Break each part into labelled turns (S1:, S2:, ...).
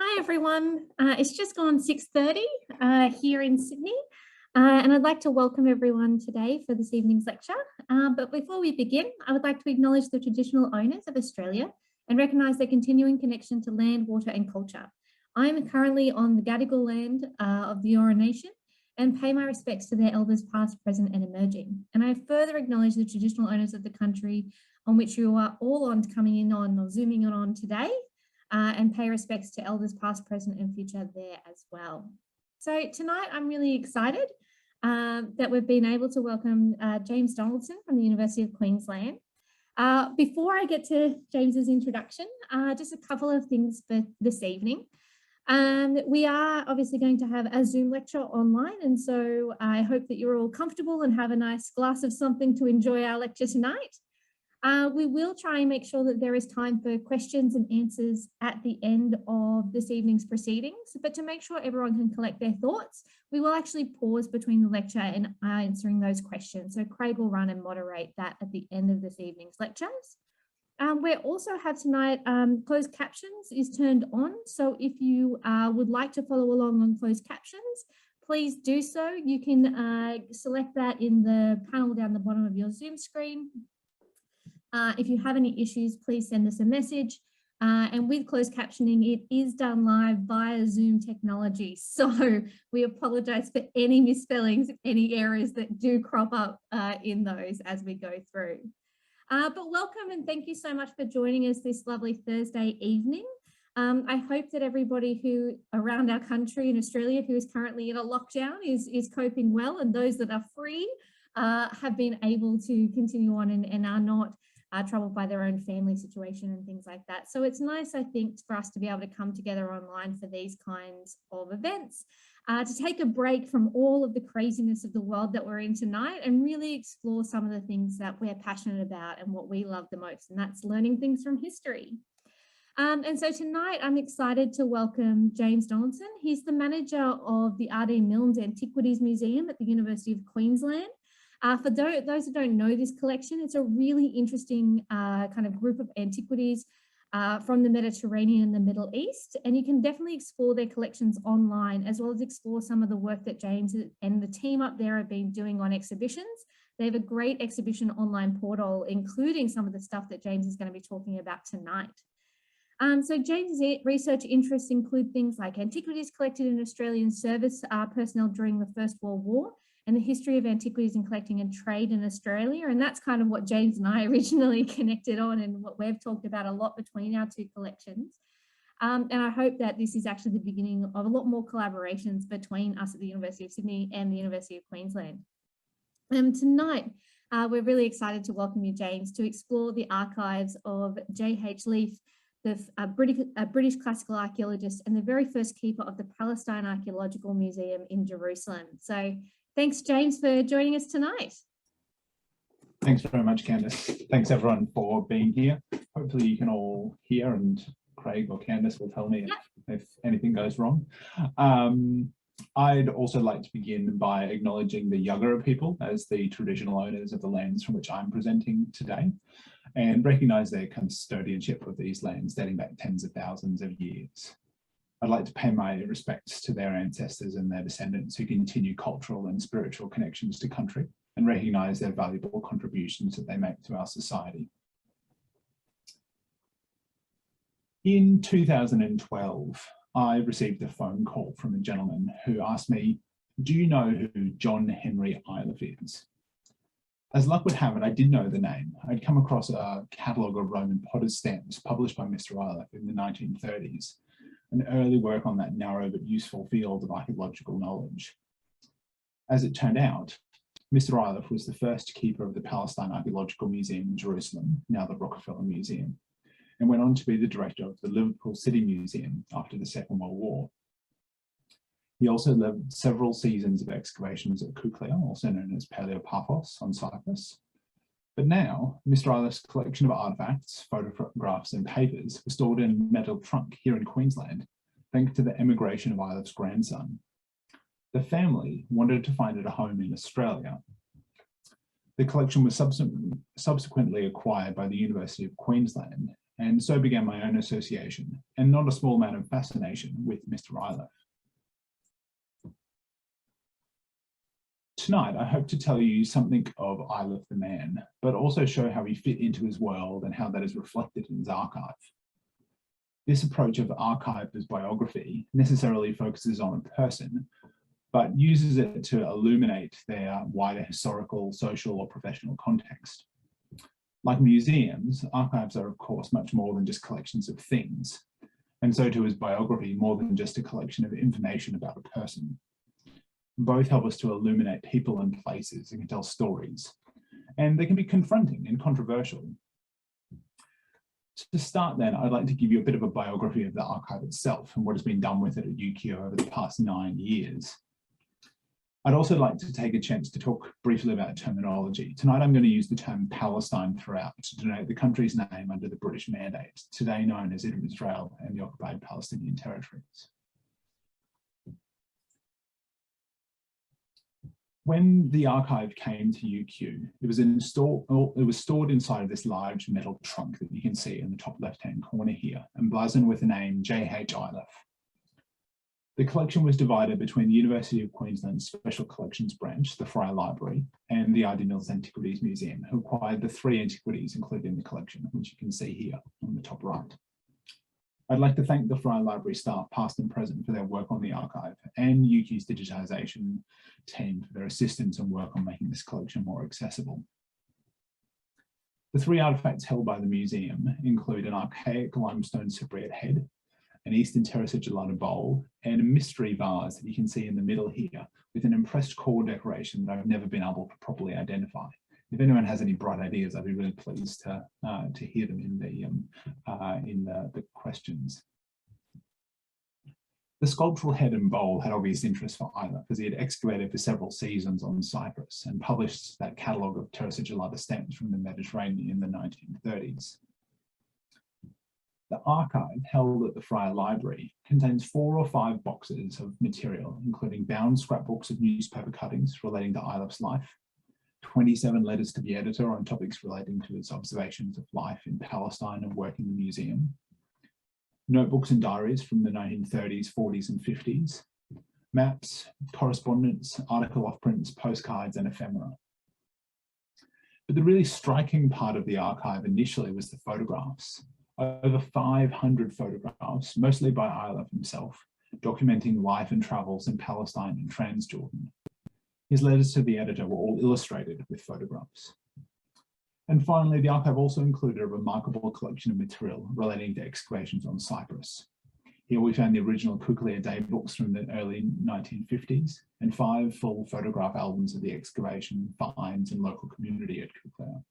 S1: Hi everyone, it's just gone 6:30 here in Sydney and I'd like to welcome everyone today for this evening's lecture. But before we begin, I would like to acknowledge the traditional owners of Australia and recognise their continuing connection to land, water and culture. I am currently on the Gadigal land of the Eora Nation and pay my respects to their elders past, present and emerging. And I further acknowledge the traditional owners of the country on which you are all coming in on or zooming in on today. And pay respects to elders past, present and future there as well. So tonight I'm really excited that we've been able to welcome James Donaldson from the University of Queensland. Before I get to James's introduction, just a couple of things for this evening. We are obviously going to have a Zoom lecture online, and so I hope that you're all comfortable and have a nice glass of something to enjoy our lecture tonight. We will try and make sure that there is time for questions and answers at the end of this evening's proceedings, but to make sure everyone can collect their thoughts, we will actually pause between the lecture and answering those questions. So Craig will run and moderate that at the end of this evening's lectures. We also have tonight, closed captions is turned on. So if you would like to follow along on closed captions, please do so. You can select that in the panel down the bottom of your Zoom screen. If you have any issues, please send us a message. And with closed captioning, it is done live via Zoom technology. So we apologise for any misspellings, any errors that do crop up in those as we go through. But welcome and thank you so much for joining us this lovely Thursday evening. I hope that everybody who around our country in Australia who is currently in a lockdown is coping well, and those that are free have been able to continue on and are not troubled by their own family situation and things like that. So it's nice, I think, for us to be able to come together online for these kinds of events, to take a break from all of the craziness of the world that we're in tonight and really explore some of the things that we're passionate about and what we love the most, and that's learning things from history. And so tonight I'm excited to welcome James Donaldson. He's the manager of the R.D. Milnes Antiquities Museum at the University of Queensland. For those who don't know this collection, it's a really interesting kind of group of antiquities from the Mediterranean and the Middle East, and you can definitely explore their collections online, as well as explore some of the work that James and the team up there have been doing on exhibitions. They have a great exhibition online portal, including some of the stuff that James is going to be talking about tonight. So James's research interests include things like antiquities collected in Australian service personnel during the First World War, and the history of antiquities and collecting and trade in Australia. And that's kind of what James and I originally connected on and what we've talked about a lot between our two collections. And I hope that this is actually the beginning of a lot more collaborations between us at the University of Sydney and the University of Queensland. Tonight, we're really excited to welcome you, James, to explore the archives of J.H. Iliffe, a British classical archaeologist and the very first keeper of the Palestine Archaeological Museum in Jerusalem. So thanks, James, for joining us tonight.
S2: Thanks very much, Candice. Thanks, everyone, for being here. Hopefully you can all hear, and Craig or Candice will tell me if anything goes wrong. I'd also like to begin by acknowledging the Yagara people as the traditional owners of the lands from which I'm presenting today, and recognise their custodianship of these lands dating back tens of thousands of years. I'd like to pay my respects to their ancestors and their descendants who continue cultural and spiritual connections to country, and recognise their valuable contributions that they make to our society. In 2012, I received a phone call from a gentleman who asked me, "Do you know who John Henry Iliffe is?" As luck would have it, I did know the name. I'd come across a catalogue of Roman potter's stamps published by Mr. Iliffe in the 1930s, an early work on that narrow but useful field of archaeological knowledge. As it turned out, Mr. Iliffe was the first keeper of the Palestine Archaeological Museum in Jerusalem, now the Rockefeller Museum, and went on to be the director of the Liverpool City Museum after the Second World War. He also led several seasons of excavations at Kuklia, also known as Paleopaphos, on Cyprus. But now, Mr. Iliffe's collection of artefacts, photographs and papers was stored in a metal trunk here in Queensland, thanks to the emigration of Iliffe's grandson. The family wanted to find it a home in Australia. The collection was subsequently acquired by the University of Queensland, and so began my own association, and not a small amount of fascination, with Mr. Iliffe. Tonight, I hope to tell you something of Iliffe the man, but also show how he fit into his world and how that is reflected in his archive. This approach of archive as biography necessarily focuses on a person, but uses it to illuminate their wider historical, social, or professional context. Like museums, archives are, of course, much more than just collections of things, and so too is biography more than just a collection of information about a person. Both help us to illuminate people and places and can tell stories, and they can be confronting and controversial. To start then, I'd like to give you a bit of a biography of the archive itself and what has been done with it at UQ over the past 9 years. I'd also like to take a chance to talk briefly about terminology. Tonight I'm going to use the term Palestine throughout to denote the country's name under the British Mandate, today known as Israel and the occupied Palestinian territories. When the archive came to UQ, it was stored inside of this large metal trunk that you can see in the top left-hand corner here, emblazoned with the name J.H. Iliffe. The collection was divided between the University of Queensland's Special Collections Branch, the Fryer Library, and the Iliffes Antiquities Museum, who acquired the 3 antiquities included in the collection, which you can see here on the top right. I'd like to thank the Fryer Library staff, past and present, for their work on the archive, and UQ's digitisation team for their assistance and work on making this collection more accessible. The 3 artefacts held by the museum include an archaic limestone Cypriot head, an Eastern terracotta bowl, and a mystery vase that you can see in the middle here, with an impressed core decoration that I've never been able to properly identify. If anyone has any bright ideas, I'd be really pleased to hear them in the questions. The sculptural head and bowl had obvious interest for Iliffe, as he had excavated for several seasons on Cyprus and published that catalogue of terracotta stamps from the Mediterranean in the 1930s. The archive, held at the Fryer Library, contains 4 or 5 boxes of material, including bound scrapbooks of newspaper cuttings relating to Iliffe's life, 27 letters to the editor on topics relating to his observations of life in Palestine and work in the museum, notebooks and diaries from the 1930s, 40s and 50s, maps, correspondence, article offprints, postcards and ephemera. But the really striking part of the archive initially was the photographs. Over 500 photographs, mostly by Iliffe himself, documenting life and travels in Palestine and Transjordan. His letters to the editor were all illustrated with photographs. And finally, the archive also included a remarkable collection of material relating to excavations on Cyprus. Here we found the original Kuklia day books from the early 1950s and 5 full photograph albums of the excavation, finds and local community at Kuklia.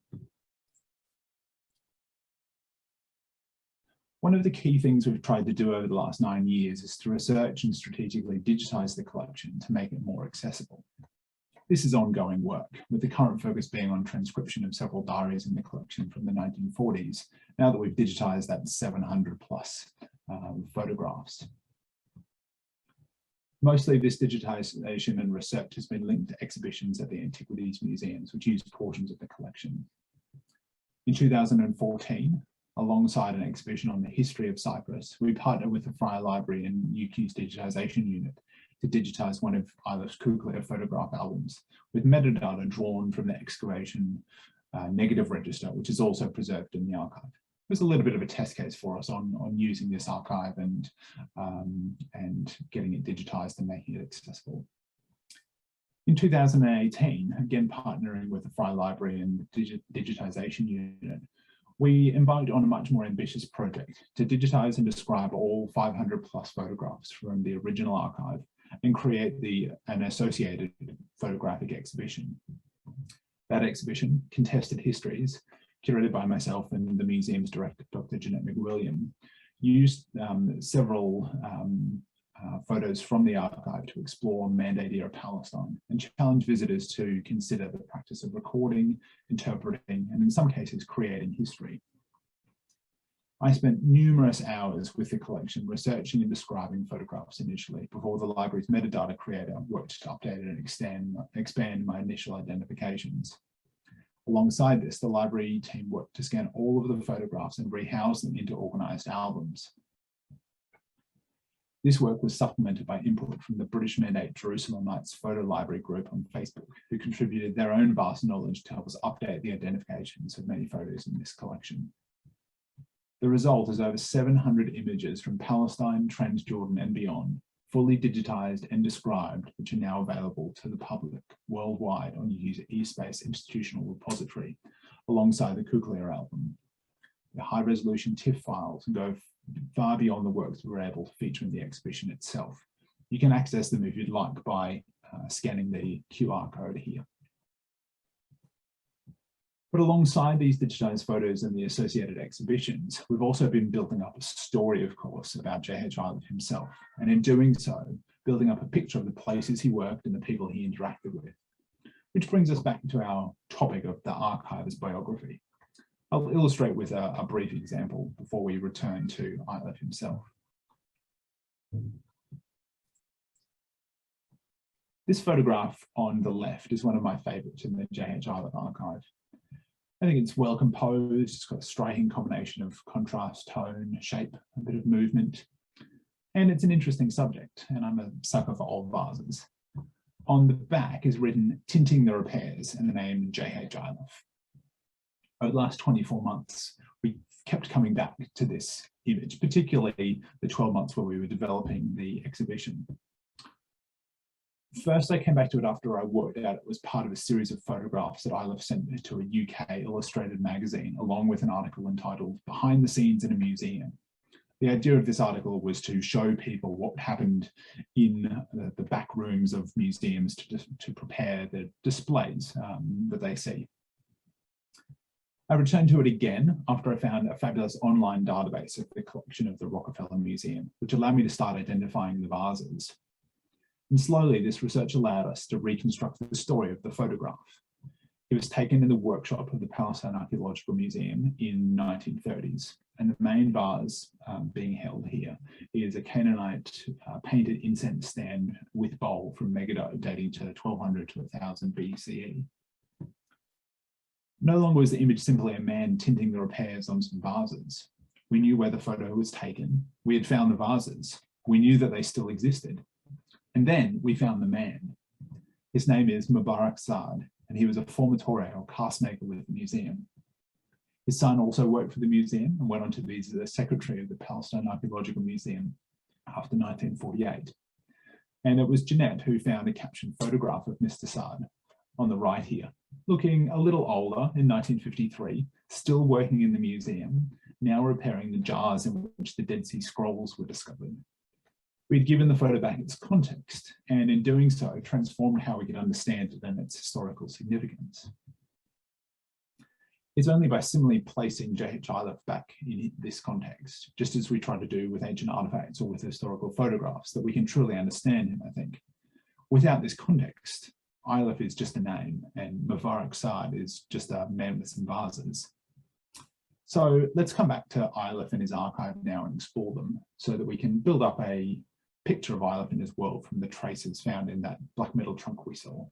S2: One of the key things we've tried to do over the last 9 years is to research and strategically digitise the collection to make it more accessible. This is ongoing work, with the current focus being on transcription of several diaries in the collection from the 1940s, now that we've digitised that 700 plus photographs. Mostly this digitisation and research has been linked to exhibitions at the Antiquities Museums, which use portions of the collection. In 2014, alongside an exhibition on the history of Cyprus, we partnered with the Fryer Library and UQ's Digitisation unit to digitise one of Iliffe's Kuklia photograph albums with metadata drawn from the excavation negative register, which is also preserved in the archive. It was a little bit of a test case for us on using this archive and getting it digitised and making it accessible. In 2018, again partnering with the Fryer Library and the Digitisation unit, we embarked on a much more ambitious project to digitise and describe all 500 plus photographs from the original archive and create an associated photographic exhibition. That exhibition, Contested Histories, curated by myself and the museum's director, Dr. Jeanette McWilliam, used several photos from the archive to explore Mandate era Palestine and challenge visitors to consider the practice of recording, interpreting, and in some cases creating history. I spent numerous hours with the collection researching and describing photographs initially before the library's metadata creator worked to update and expand my initial identifications. Alongside this, the library team worked to scan all of the photographs and rehouse them into organised albums. This work was supplemented by input from the British Mandate Jerusalemites Photo Library group on Facebook, who contributed their own vast knowledge to help us update the identifications of many photos in this collection. The result is over 700 images from Palestine, Transjordan and beyond, fully digitised and described, which are now available to the public worldwide on UU's eSpace institutional repository, alongside the Kuklier album. The high-resolution TIFF files go far beyond the works we were able to feature in the exhibition itself. You can access them if you'd like by scanning the QR code here. But alongside these digitised photos and the associated exhibitions, we've also been building up a story, of course, about J.H. Iliffe himself, and in doing so, building up a picture of the places he worked and the people he interacted with. Which brings us back to our topic of the archiver's biography. I'll illustrate with a brief example before we return to Iliffe himself. This photograph on the left is one of my favourites in the J.H. Iliffe archive. I think it's well composed, it's got a striking combination of contrast, tone, shape, a bit of movement, and it's an interesting subject, and I'm a sucker for old vases. On the back is written "Tinting the Repairs" and the name J.H. Iliffe. Over the last 24 months, we kept coming back to this image, particularly the 12 months where we were developing the exhibition. First, I came back to it after I worked out it was part of a series of photographs that Iliffe sent to a UK illustrated magazine, along with an article entitled "Behind the Scenes in a Museum." The idea of this article was to show people what happened in the back rooms of museums to prepare the displays that they see. I returned to it again after I found a fabulous online database of the collection of the Rockefeller Museum, which allowed me to start identifying the vases. And slowly, this research allowed us to reconstruct the story of the photograph. It was taken in the workshop of the Palestine Archaeological Museum in the 1930s, and the main vase being held here is a Canaanite painted incense stand with bowl from Megiddo dating to 1200 to 1000 BCE. No longer was the image simply a man tinting the repairs on some vases. We knew where the photo was taken. We had found the vases. We knew that they still existed. And then we found the man. His name is Mubarak Saad, and he was a formatore or castmaker with the museum. His son also worked for the museum and went on to be the secretary of the Palestine Archaeological Museum after 1948. And it was Jeanette who found a captioned photograph of Mr. Saad on the right here, looking a little older in 1953, still working in the museum, now repairing the jars in which the Dead Sea Scrolls were discovered. We'd given the photo back its context, and in doing so, transformed how we could understand it and its historical significance. It's only by similarly placing J.H. Iliffe back in this context, just as we try to do with ancient artifacts or with historical photographs, that we can truly understand him, I think. Without this context, Iliffe is just a name, and Mubarak Saad is just a man with some vases. So let's come back to Iliffe and his archive now and explore them so that we can build up a picture of Iliffe and his world from the traces found in that black metal trunk we saw.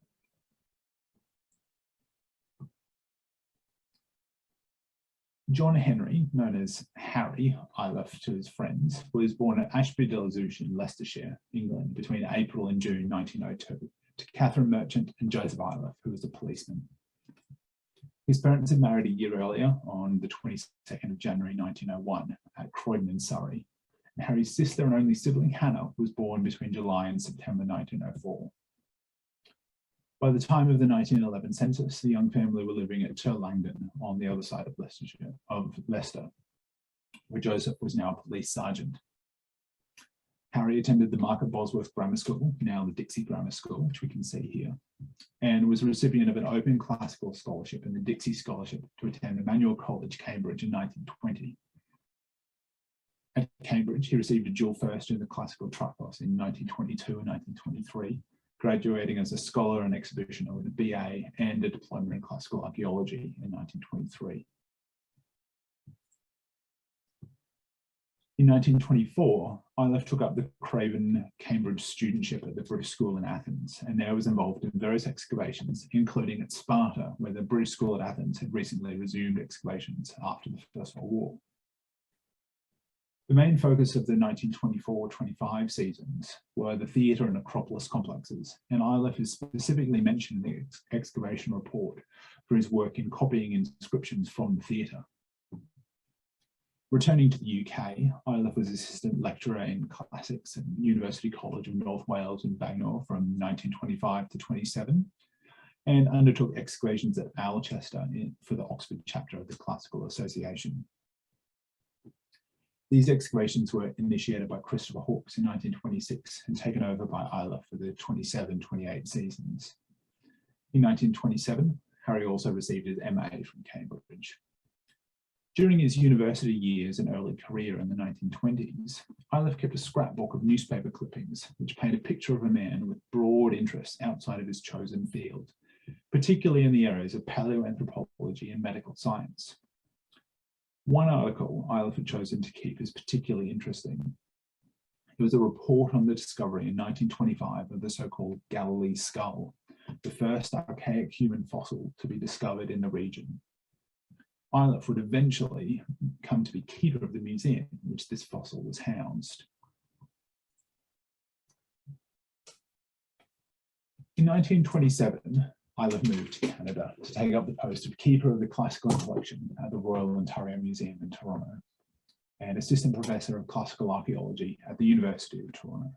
S2: John Henry, known as Harry Iliffe to his friends, was born at Ashby-de-la-Zouch in Leicestershire, England, between April and June 1902, to Catherine Merchant and Joseph Iliffe, who was a policeman. His parents had married a year earlier on the 22nd of January 1901 at Croydon in Surrey. And Harry's sister and only sibling Hannah was born between July and September 1904. By the time of the 1911 census, the young family were living at Langdon on the other side of Leicester, where Joseph was now a police sergeant. Harry attended the Market Bosworth Grammar School, now the Dixie Grammar School, which we can see here, and was a recipient of an open classical scholarship and the Dixie Scholarship to attend Emmanuel College, Cambridge in 1920. At Cambridge, he received a dual first in the classical tripos in 1922 and 1923, graduating as a scholar and exhibitioner with a BA and a diploma in classical archaeology in 1923. In 1924, Iliffe took up the Craven Cambridge studentship at the British School in Athens, and there was involved in various excavations, including at Sparta, where the British School at Athens had recently resumed excavations after the First World War. The main focus of the 1924-25 seasons were the theatre and Acropolis complexes, and Iliffe is specifically mentioned in the excavation report for his work in copying inscriptions from the theatre. Returning to the UK, Iliffe was assistant lecturer in classics at University College of North Wales in Bangor from 1925 to 27, and undertook excavations at Alchester for the Oxford chapter of the Classical Association. These excavations were initiated by Christopher Hawkes in 1926 and taken over by Iliffe for the 27-28 seasons. In 1927, Harry also received his MA from Cambridge. During his university years and early career in the 1920s, Iliffe kept a scrapbook of newspaper clippings which paint a picture of a man with broad interests outside of his chosen field, particularly in the areas of paleoanthropology and medical science. One article Iliffe had chosen to keep as particularly interesting. It was a report on the discovery in 1925 of the so-called Galilee skull, the first archaic human fossil to be discovered in the region. Iliffe would eventually come to be keeper of the museum in which this fossil was housed. In 1927, Iliffe moved to Canada to take up the post of keeper of the classical collection at the Royal Ontario Museum in Toronto and assistant professor of classical archaeology at the University of Toronto.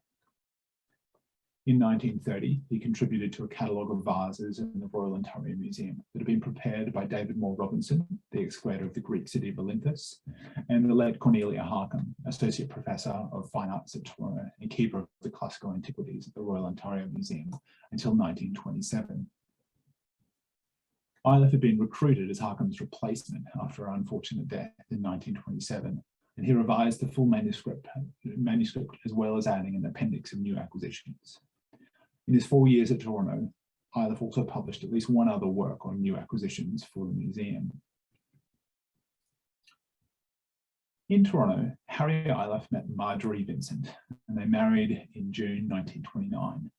S2: In 1930, he contributed to a catalogue of vases in the Royal Ontario Museum that had been prepared by David Moore Robinson, the excavator of the Greek city of Iliffes, and the late Cornelia Harcombe, associate professor of fine arts at Toronto and keeper of the classical antiquities at the Royal Ontario Museum until 1927. Iliffe had been recruited as Harcombe's replacement after her unfortunate death in 1927, and he revised the full manuscript as well as adding an appendix of new acquisitions. In his 4 years at Toronto, Iliffe also published at least one other work on new acquisitions for the museum. In Toronto, Harry Iliffe met Marjorie Vincent, and they married in June 1929.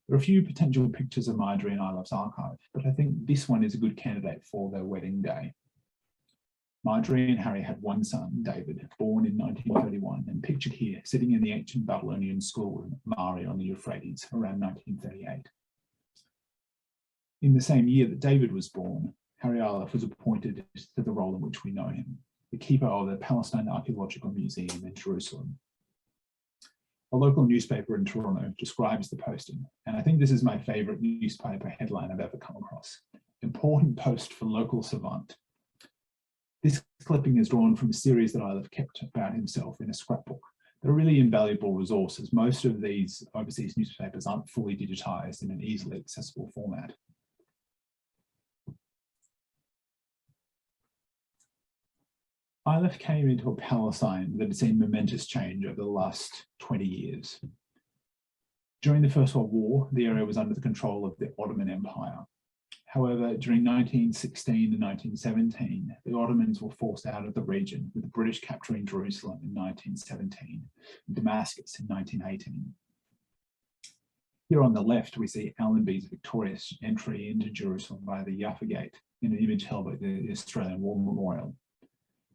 S2: There are a few potential pictures of Marjorie in Iliffe's archive, but I think this one is a good candidate for their wedding day. Marjorie and Harry had one son, David, born in 1931 and pictured here sitting in the ancient Babylonian school of Mari on the Euphrates around 1938. In the same year that David was born, Harry Iliffe was appointed to the role in which we know him, the keeper of the Palestine Archaeological Museum in Jerusalem. A local newspaper in Toronto describes the posting, and I think this is my favourite newspaper headline I've ever come across. Important post for local savant. This clipping is drawn from a series that Iliffe kept about himself in a scrapbook. They're really invaluable resources. Most of these overseas newspapers aren't fully digitized in an easily accessible format. Iliffe came into a Palestine that had seen momentous change over the last 20 years. During the First World War, the area was under the control of the Ottoman Empire. However, during 1916 and 1917, the Ottomans were forced out of the region, with the British capturing Jerusalem in 1917 and Damascus in 1918. Here on the left, we see Allenby's victorious entry into Jerusalem via the Jaffa Gate in an image held by the Australian War Memorial.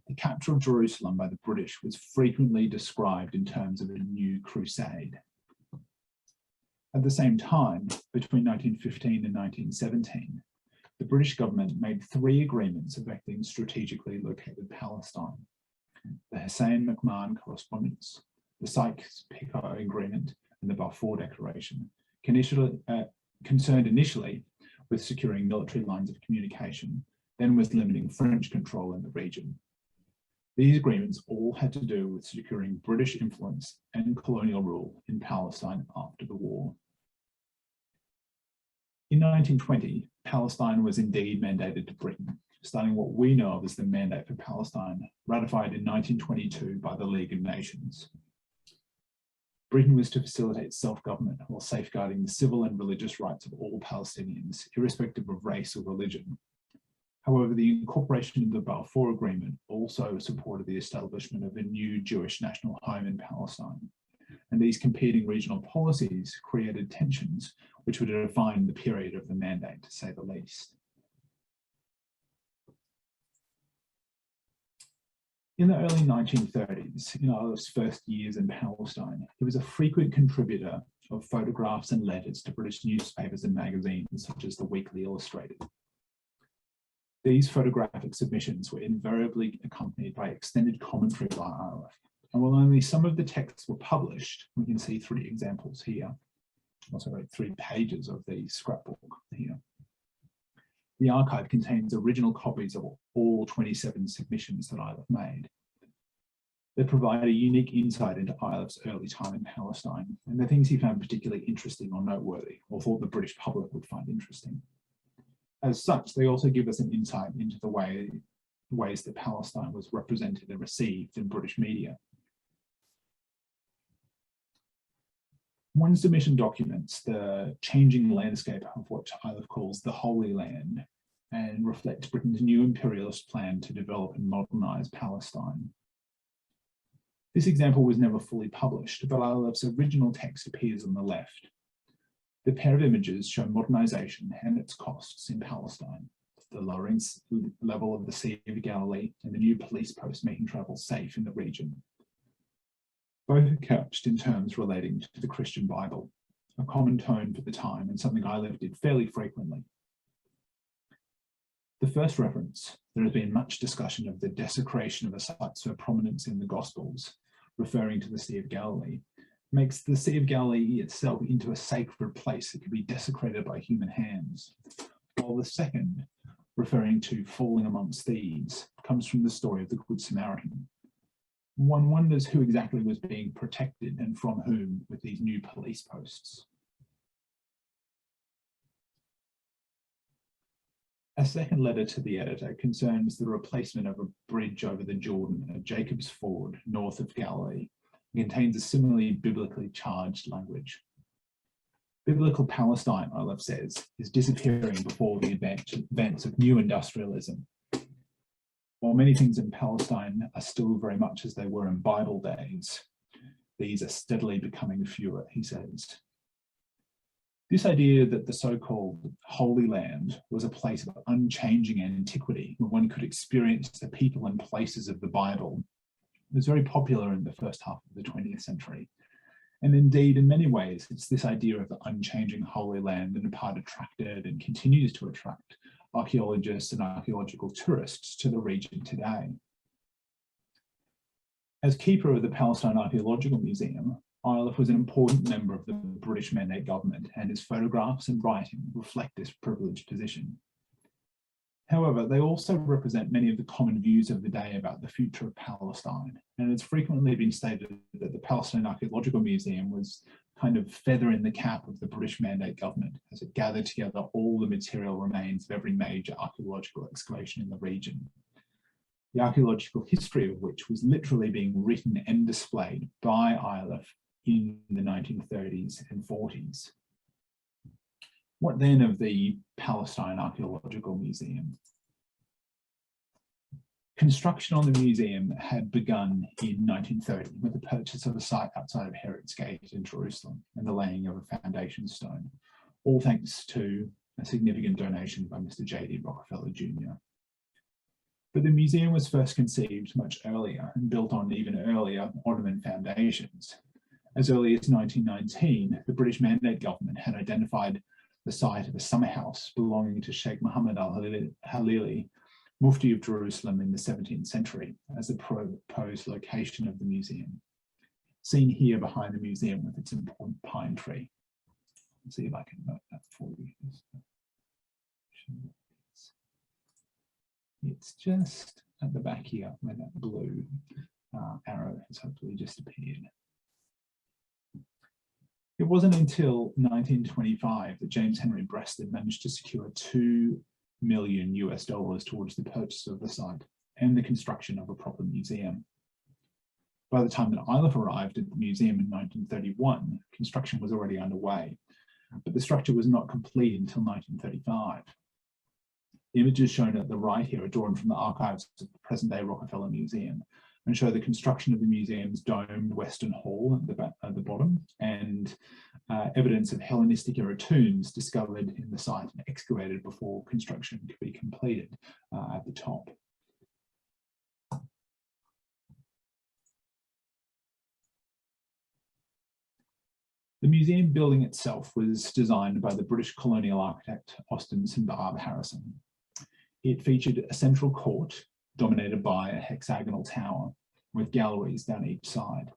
S2: The capture of Jerusalem by the British was frequently described in terms of a new crusade. At the same time, between 1915 and 1917, the British government made 3 agreements affecting strategically located Palestine: the Hussein-McMahon Correspondence, the Sykes-Picot Agreement, and the Balfour Declaration, concerned initially with securing military lines of communication, then with limiting French control in the region. These agreements all had to do with securing British influence and colonial rule in Palestine after the war. In 1920, Palestine was indeed mandated to Britain, starting what we know of as the Mandate for Palestine, ratified in 1922 by the League of Nations. Britain was to facilitate self-government while safeguarding the civil and religious rights of all Palestinians, irrespective of race or religion. However, the incorporation of the Balfour Agreement also supported the establishment of a new Jewish national home in Palestine. And these competing regional policies created tensions which would define the period of the mandate, to say the least. In the early 1930s, in Iliffe's first years in Palestine, he was a frequent contributor of photographs and letters to British newspapers and magazines such as the Weekly Illustrated. These photographic submissions were invariably accompanied by extended commentary by Iliffe. And while only some of the texts were published, we can see 3 examples here. Also wrote 3 pages of the scrapbook here. The archive contains original copies of all 27 submissions that Iliffe made. They provide a unique insight into Iliffe's early time in Palestine and the things he found particularly interesting or noteworthy, or thought the British public would find interesting. As such, they also give us an insight into the ways that Palestine was represented and received in British media. One submission documents the changing landscape of what Iliffe calls the Holy Land and reflects Britain's new imperialist plan to develop and modernise Palestine. This example was never fully published, but Iliffe's original text appears on the left. The pair of images show modernisation and its costs in Palestine, the lowering level of the Sea of Galilee and the new police post making travel safe in the region. Both are couched in terms relating to the Christian Bible, a common tone for the time and something Iliffe did fairly frequently. The first reference, there has been much discussion of the desecration of a site so prominence in the Gospels, referring to the Sea of Galilee, makes the Sea of Galilee itself into a sacred place that could be desecrated by human hands, while the second, referring to falling amongst thieves, comes from the story of the Good Samaritan. One wonders who exactly was being protected and from whom with these new police posts. A second letter to the editor concerns the replacement of a bridge over the Jordan at Jacob's Ford, north of Galilee. It contains a similarly biblically charged language. Biblical Palestine, Iliffe says, is disappearing before the advance of new industrialism. While many things in Palestine are still very much as they were in Bible days, these are steadily becoming fewer, he says. This idea that the so-called Holy Land was a place of unchanging antiquity, where one could experience the people and places of the Bible, was very popular in the first half of the 20th century. And indeed, in many ways, it's this idea of the unchanging Holy Land that in part attracted and continues to attract archaeologists and archaeological tourists to the region today. As keeper of the Palestine Archaeological Museum, Iliffe was an important member of the British Mandate government, and his photographs and writing reflect this privileged position. However, they also represent many of the common views of the day about the future of Palestine, and it's frequently been stated that the Palestine Archaeological Museum was kind of feather in the cap of the British Mandate government as it gathered together all the material remains of every major archaeological excavation in the region, the archaeological history of which was literally being written and displayed by Iliffe in the 1930s and 40s. What then of the Palestine Archaeological Museum? Construction on the museum had begun in 1930 with the purchase of a site outside of Herod's Gate in Jerusalem and the laying of a foundation stone, all thanks to a significant donation by Mr. J.D. Rockefeller Jr. But the museum was first conceived much earlier and built on even earlier Ottoman foundations. As early as 1919, the British Mandate government had identified the site of a summer house belonging to Sheikh Muhammad al-Halili, Mufti of Jerusalem in the 17th century, as the proposed location of the museum. Seen here behind the museum with its important pine tree. Let's see if I can note that for you. It's just at the back here where that blue arrow has hopefully just appeared. It wasn't until 1925 that James Henry Breasted managed to secure $2 million towards the purchase of the site and the construction of a proper museum. By the time that Iliffe arrived at the museum in 1931, construction was already underway, but the structure was not complete until 1935. Images shown at the right here are drawn from the archives of the present-day Rockefeller Museum and show the construction of the museum's domed western hall at the bottom, and evidence of Hellenistic-era tombs discovered in the site and excavated before construction could be completed at the top. The museum building itself was designed by the British colonial architect Austin St Barbe Harrison. It featured a central court dominated by a hexagonal tower with galleries down each side.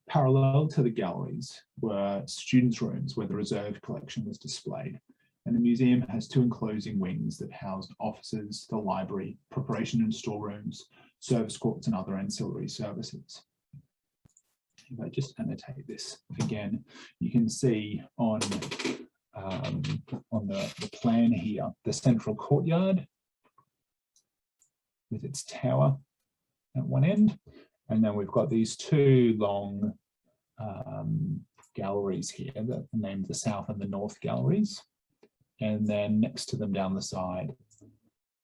S2: Parallel to the galleries were students' rooms where the reserved collection was displayed, and the museum has two enclosing wings that housed offices, the library, preparation and storerooms, service courts and other ancillary services. If I just annotate this again, you can see on the plan here, the central courtyard with its tower at one end, and then we've got these two long galleries here that are named the South and the North galleries, and then next to them down the side,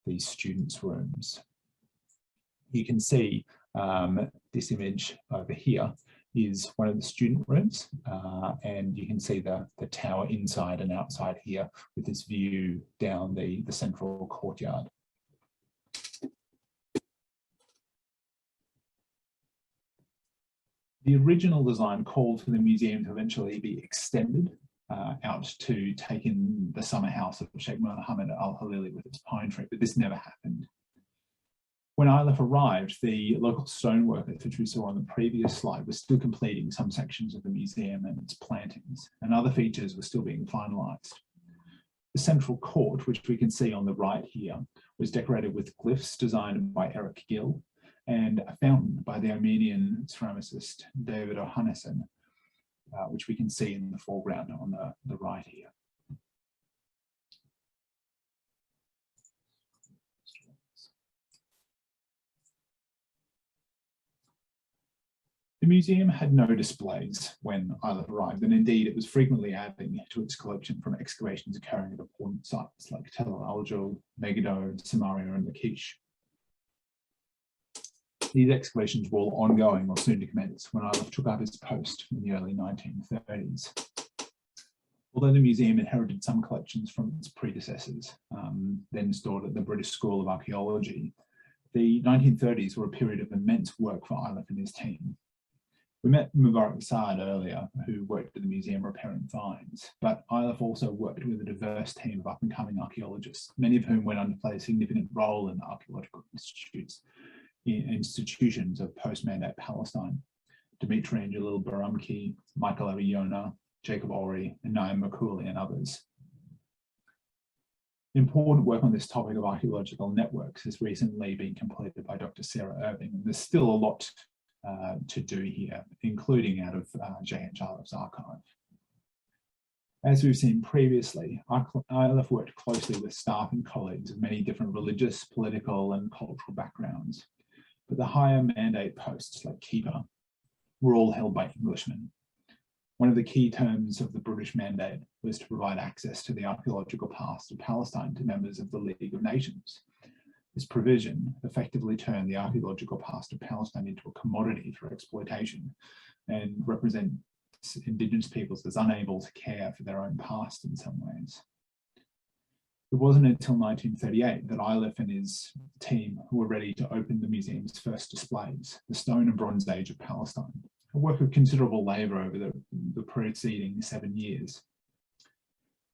S2: these students' rooms. You can see this image over here is one of the student rooms, and you can see the tower inside and outside here with this view down the central courtyard. The original design called for the museum to eventually be extended out to take in the summer house of Sheikh Mohammed Al Halili with its pine tree, but this never happened. When Iliffe arrived, the local stoneworkers, which we saw on the previous slide, were still completing some sections of the museum and its plantings, and other features were still being finalised. The central court, which we can see on the right here, was decorated with glyphs designed by Eric Gill and a fountain by the Armenian ceramicist David Ohannesson, which we can see in the foreground on the right here. The museum had no displays when Iliffe arrived, and indeed it was frequently adding to its collection from excavations occurring at important sites like Tel Al-Aljol, Megiddo, Samaria and Lachish. These excavations were all ongoing or soon to commence when Iliffe took up his post in the early 1930s. Although the museum inherited some collections from its predecessors, then stored at the British School of Archaeology, the 1930s were a period of immense work for Iliffe and his team. We met Mubarak Saad earlier, who worked at the museum repairing finds, but Iliffe also worked with a diverse team of up-and-coming archaeologists, many of whom went on to play a significant role in the archaeological institutions of post-mandate Palestine. Dimitri and Jalil Baramki, Michael Abiyona, Jacob Ori, and Naim Makuli, and others. Important work on this topic of archaeological networks has recently been completed by Dr. Sarah Irving, and there's still a lot to do here, including out of J.H. Iliffe's archive. As we've seen previously, Iliffe worked closely with staff and colleagues of many different religious, political and cultural backgrounds, but the higher mandate posts like keeper were all held by Englishmen. One of the key terms of the British mandate was to provide access to the archaeological past of Palestine to members of the League of Nations. This provision effectively turned the archaeological past of Palestine into a commodity for exploitation and represents Indigenous peoples as unable to care for their own past in some ways. It wasn't until 1938 that Iliffe and his team were ready to open the museum's first displays, the Stone and Bronze Age of Palestine, a work of considerable labour over the preceding 7 years.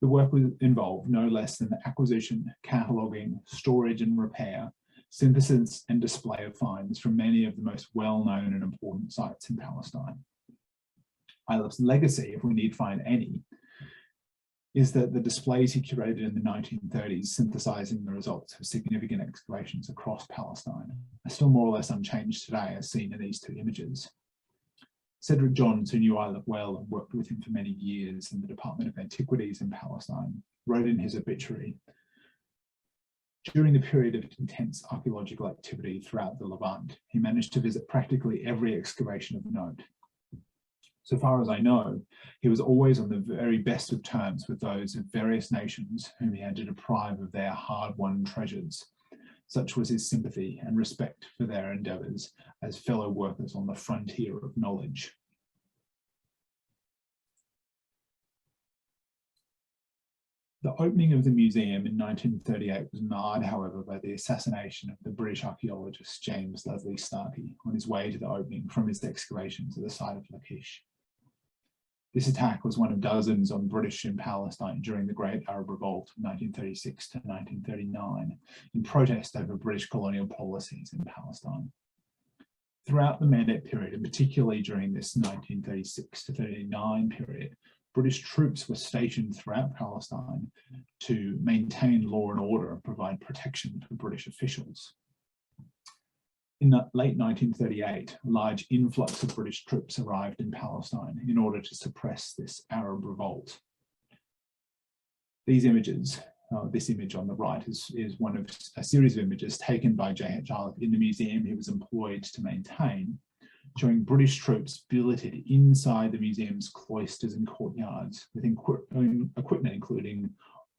S2: The work involved no less than the acquisition, cataloguing, storage and repair, synthesis and display of finds from many of the most well-known and important sites in Palestine. Iliffes Legacy, if we need find any, is that the displays he curated in the 1930s, synthesizing the results of significant excavations across Palestine, are still more or less unchanged today as seen in these two images. Cedric Johns, who knew Iliffe well and worked with him for many years in the Department of Antiquities in Palestine, wrote in his obituary, "During the period of intense archaeological activity throughout the Levant, he managed to visit practically every excavation of note. So far as I know, he was always on the very best of terms with those of various nations whom he had to deprive of their hard-won treasures. Such was his sympathy and respect for their endeavours as fellow workers on the frontier of knowledge. The opening of the museum in 1938 was marred, however, by the assassination of the British archaeologist James Leslie Starkey on his way to the opening from his excavations at the site of Lachish. This attack was one of dozens on British in Palestine during the Great Arab Revolt of 1936 to 1939 in protest over British colonial policies in Palestine. Throughout the Mandate period, and particularly during this 1936 to 39 period, British troops were stationed throughout Palestine to maintain law and order and provide protection to British officials. In the late 1938, a large influx of British troops arrived in Palestine in order to suppress this Arab revolt. These images, this image on the right is one of a series of images taken by J.H. Iliffe in the museum he was employed to maintain, showing British troops billeted inside the museum's cloisters and courtyards with equipment including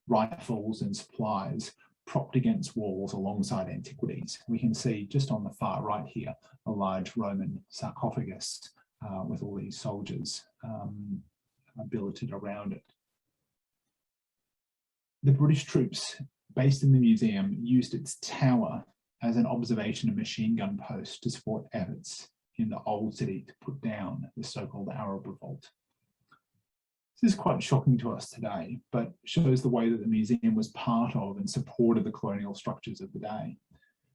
S2: rifles and supplies propped against walls alongside antiquities. We can see just on the far right here a large Roman sarcophagus with all these soldiers billeted around it. The British troops based in the museum used its tower as an observation and machine gun post to support efforts in the old city to put down the so-called Arab Revolt. This is quite shocking to us today, but shows the way that the museum was part of and supported the colonial structures of the day.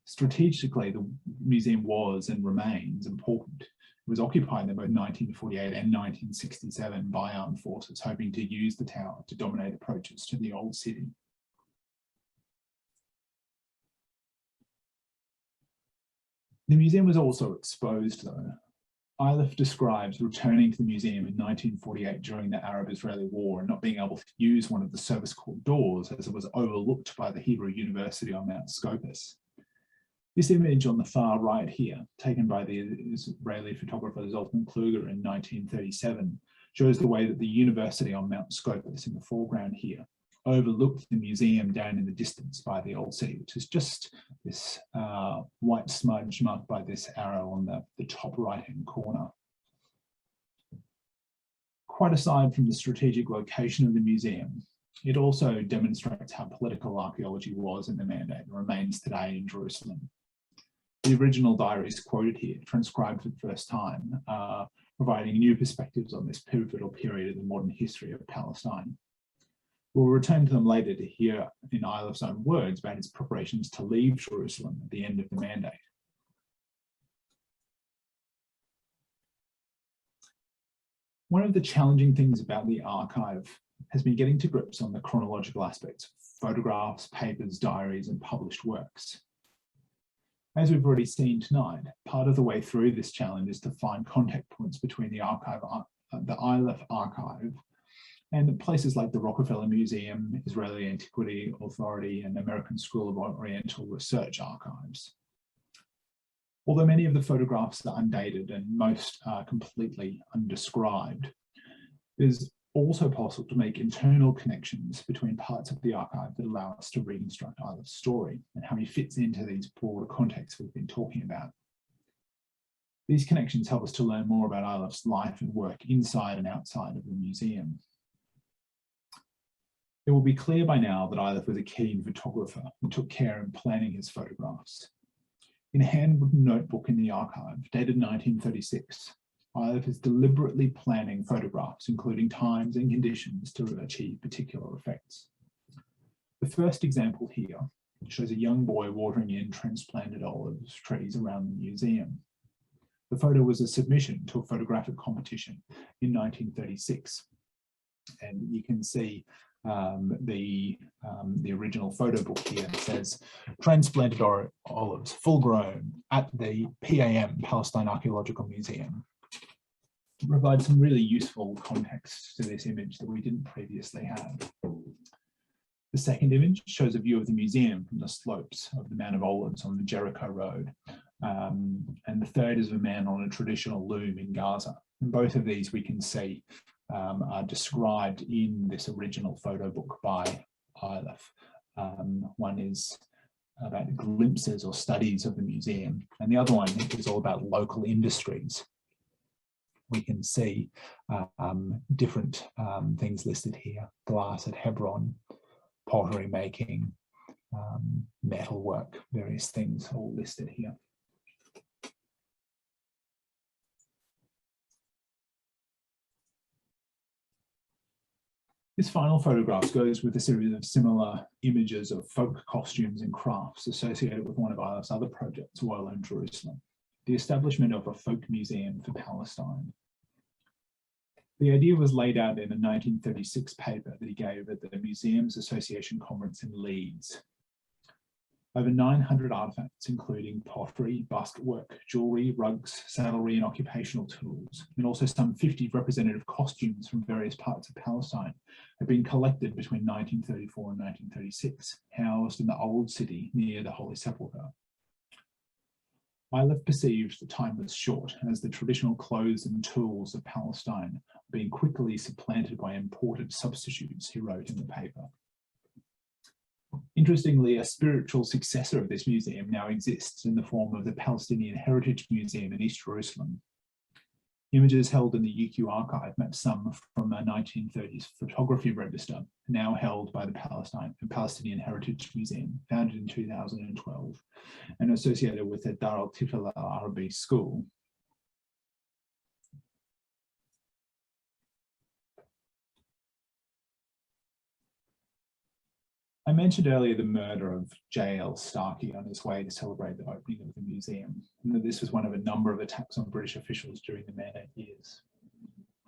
S2: Strategically, the museum was and remains important. It was occupied in both 1948 and 1967 by armed forces, hoping to use the tower to dominate approaches to the old city. The museum was also exposed, though. Iliffe describes returning to the museum in 1948 during the Arab-Israeli War and not being able to use one of the service court doors as it was overlooked by the Hebrew University on Mount Scopus. This image on the far right here, taken by the Israeli photographer Zoltan Kluger in 1937, shows the way that the university on Mount Scopus in the foreground here overlooked the museum down in the distance by the old city, which is just this white smudge marked by this arrow on the top right-hand corner. Quite aside from the strategic location of the museum, it also demonstrates how political archaeology was in the Mandate and remains today in Jerusalem. The original diaries quoted here, transcribed for the first time, providing new perspectives on this pivotal period in the modern history of Palestine. We'll return to them later to hear in Iliffe's own words about his preparations to leave Jerusalem at the end of the Mandate. One of the challenging things about the archive has been getting to grips on the chronological aspects of photographs, papers, diaries, and published works. As we've already seen tonight, part of the way through this challenge is to find contact points between the Iliffe archive and places like the Rockefeller Museum, Israeli Antiquity Authority, and American School of Oriental Research archives. Although many of the photographs are undated and most are completely undescribed, it is also possible to make internal connections between parts of the archive that allow us to reconstruct Iliffe's story and how he fits into these broader contexts we've been talking about. These connections help us to learn more about Iliffe's life and work inside and outside of the museum. It will be clear by now that Iliffe was a keen photographer and took care in planning his photographs. In a handwritten notebook in the archive, dated 1936, Iliffe is deliberately planning photographs, including times and conditions to achieve particular effects. The first example here shows a young boy watering in transplanted olive trees around the museum. The photo was a submission to a photographic competition in 1936. And you can see the original photo book here says transplanted olives, full grown at the PAM, Palestine Archaeological Museum. It provides some really useful context to this image that we didn't previously have. The second image shows a view of the museum from the slopes of the Mount of Olives on the Jericho Road, and the third is of a man on a traditional loom in Gaza. And both of these we can see are described in this original photo book by Iliffe. One is about glimpses or studies of the museum, and the other one is all about local industries. We can see different things listed here: glass at Hebron, pottery making, metalwork, various things all listed here. This final photograph goes with a series of similar images of folk costumes and crafts associated with one of Iliffe's other projects while in Jerusalem, the establishment of a folk museum for Palestine. The idea was laid out in a 1936 paper that he gave at the Museums Association conference in Leeds. Over 900 artifacts, including pottery, basketwork, jewellery, rugs, saddlery and occupational tools, and also some 50 representative costumes from various parts of Palestine, have been collected between 1934 and 1936, housed in the Old City near the Holy Sepulchre. Iliffe perceived that time was short, as the traditional clothes and tools of Palestine were being quickly supplanted by imported substitutes, he wrote in the paper. Interestingly, a spiritual successor of this museum now exists in the form of the Palestinian Heritage Museum in East Jerusalem. Images held in the UQ archive map some from a 1930s photography register, now held by the Palestinian Heritage Museum, founded in 2012 and associated with the Dar al-Tifl al-Arabi School. I mentioned earlier the murder of JL Iliffe on his way to celebrate the opening of the museum, and that this was one of a number of attacks on British officials during the Mandate years.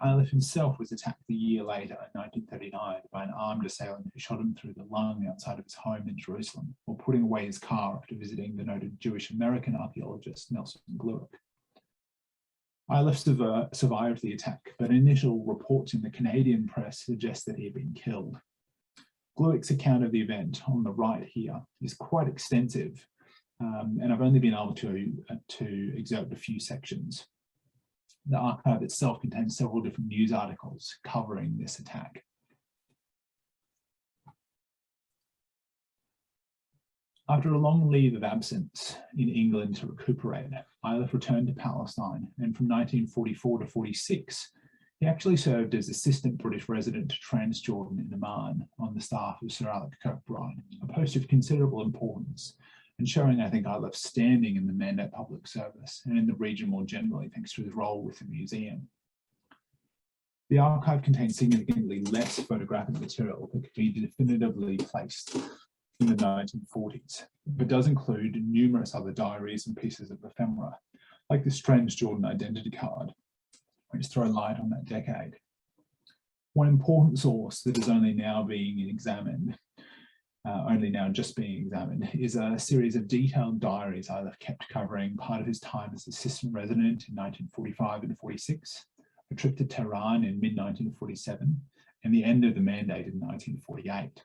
S2: Iliffe himself was attacked a year later, in 1939, by an armed assailant who shot him through the lung outside of his home in Jerusalem, while putting away his car after visiting the noted Jewish-American archaeologist Nelson Glueck. Iliffe survived the attack, but initial reports in the Canadian press suggest that he had been killed. Glueck's account of the event on the right here is quite extensive, and I've only been able to excerpt a few sections. The archive itself contains several different news articles covering this attack. After a long leave of absence in England to recuperate, Iliffe returned to Palestine, and from 1944 to 46, he actually served as assistant British resident to Transjordan in Amman on the staff of Sir Alec Kirkbride, a post of considerable importance, and showing, I think, Iliffe's standing in the Mandate public service and in the region more generally, thanks to his role with the museum. The archive contains significantly less photographic material that could be definitively placed in the 1940s, but does include numerous other diaries and pieces of ephemera, like this Transjordan identity card, which throw light on that decade. One important source that is only now being examined, just being examined, is a series of detailed diaries Iliffe kept covering part of his time as assistant resident in 1945 and 46, a trip to Tehran in mid-1947, and the end of the Mandate in 1948.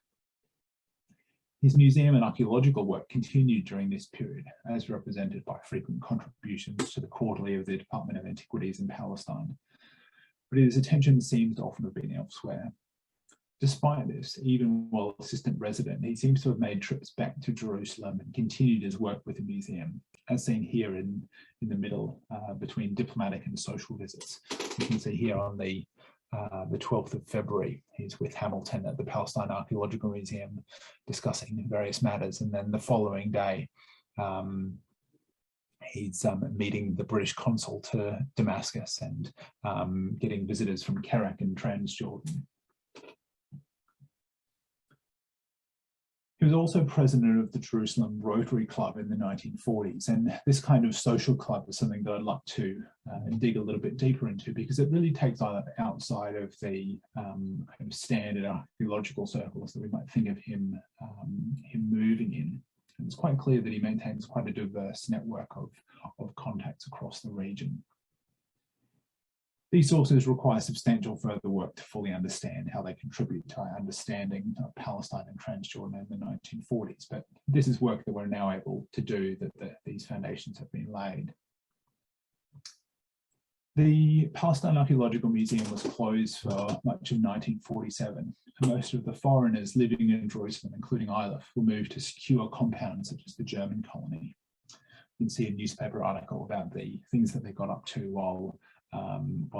S2: His museum and archaeological work continued during this period, as represented by frequent contributions to the Quarterly of the Department of Antiquities in Palestine, but his attention seems to often have been elsewhere. Despite this, even while assistant resident, he seems to have made trips back to Jerusalem and continued his work with the museum, as seen here in the middle between diplomatic and social visits. You can see here on the 12th of February, he's with Hamilton at the Palestine Archaeological Museum discussing various matters, and then the following day he's meeting the British consul to Damascus and getting visitors from Kerak and Transjordan. He was also president of the Jerusalem Rotary Club in the 1940s, and this kind of social club is something that I'd like to dig a little bit deeper into, because it really takes outside of the kind of standard archaeological circles that we might think of him moving in. And it's quite clear that he maintains quite a diverse network of contacts across the region. These sources require substantial further work to fully understand how they contribute to our understanding of Palestine and Transjordan in the 1940s, but this is work that we're now able to do, that these foundations have been laid. The Palestine Archaeological Museum was closed for much of 1947, and most of the foreigners living in Jerusalem, including Iliffe, were moved to secure compounds such as the German colony. You can see a newspaper article about the things that they got up to while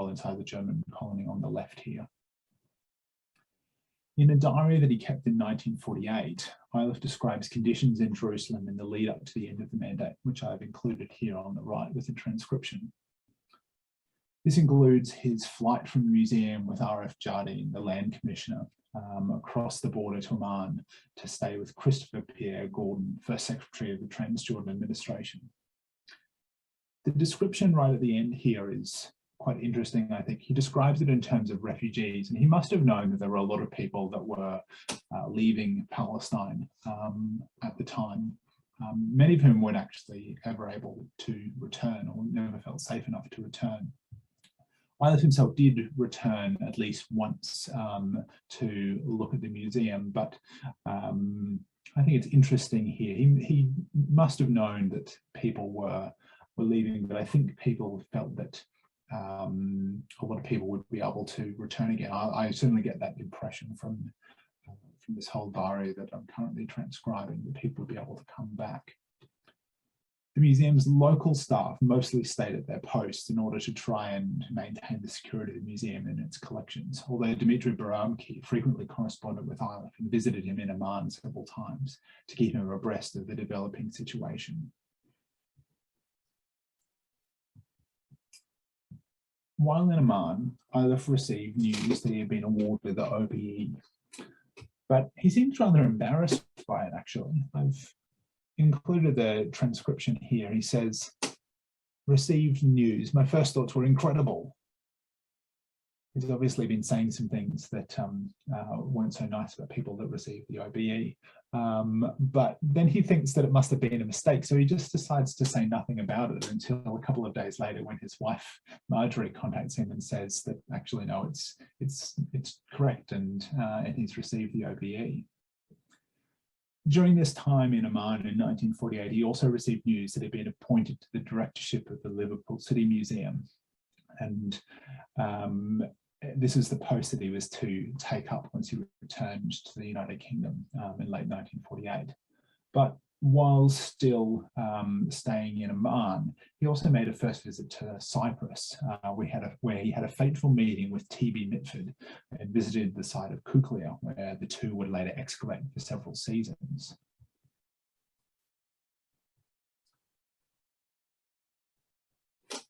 S2: inside the German colony on the left here. In a diary that he kept in 1948, Iliffe describes conditions in Jerusalem in the lead up to the end of the mandate, which I've included here on the right with a transcription. This includes his flight from the museum with R.F. Jardine, the land commissioner, across the border to Amman to stay with Christopher Pierre Gordon, first secretary of the Transjordan administration. The description right at the end here is quite interesting, I think. He describes it in terms of refugees, and he must have known that there were a lot of people that were leaving Palestine at the time, many of whom weren't actually ever able to return or never felt safe enough to return. Iliffe himself did return at least once to look at the museum, but I think it's interesting here. He must have known that people were leaving, but I think people felt that a lot of people would be able to return again. I certainly get that impression from this whole diary that I'm currently transcribing, that people would be able to come back. The museum's local staff mostly stayed at their posts in order to try and maintain the security of the museum and its collections, although Dimitri Baramki frequently corresponded with Iliffe and visited him in Amman several times to keep him abreast of the developing situation. While in Amman, Iliffe received news that he had been awarded the OBE, but he seems rather embarrassed by it, actually. I've included the transcription here. He says, "Received news. My first thoughts were incredible." He's obviously been saying some things that weren't so nice about people that received the OBE. But then he thinks that it must have been a mistake. So he just decides to say nothing about it until a couple of days later when his wife, Marjorie, contacts him and says that actually, no, it's correct and he's received the OBE. During this time in Amman in 1948, he also received news that he'd been appointed to the directorship of the Liverpool City Museum. And this is the post that he was to take up once he returned to the United Kingdom in late 1948. But while still staying in Amman, he also made a first visit to Cyprus, where he had a fateful meeting with T.B. Mitford and visited the site of Kuklia, where the two would later excavate for several seasons.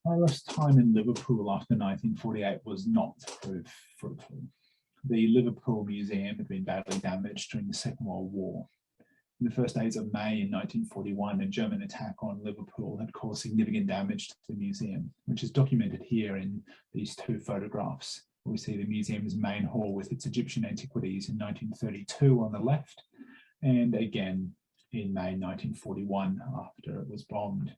S2: Iliffe's time in Liverpool after 1948 was not fruitful. The Liverpool Museum had been badly damaged during the Second World War. In the first days of May in 1941, a German attack on Liverpool had caused significant damage to the museum, which is documented here in these two photographs. We see the museum's main hall with its Egyptian antiquities in 1932 on the left, and again in May 1941 after it was bombed.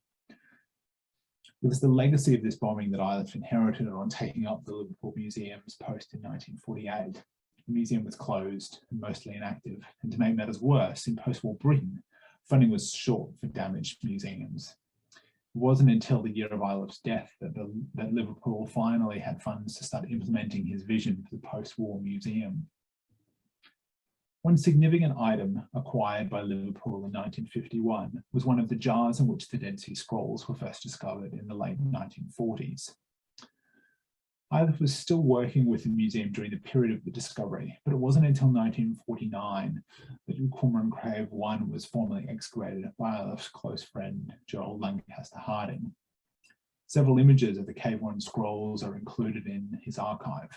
S2: It was the legacy of this bombing that Iliffe inherited on taking up the Liverpool Museum's post in 1948. The museum was closed and mostly inactive, and to make matters worse, in post-war Britain, funding was short for damaged museums. It wasn't until the year of Iliffe's death that Liverpool finally had funds to start implementing his vision for the post-war museum. One significant item acquired by Liverpool in 1951 was one of the jars in which the Dead Sea Scrolls were first discovered in the late 1940s. Iliffe was still working with the museum during the period of the discovery, but it wasn't until 1949 that Cormoran Cave 1 was formally excavated by Iliffe's close friend, Gerald Lancaster Harding. Several images of the Cave 1 scrolls are included in his archive.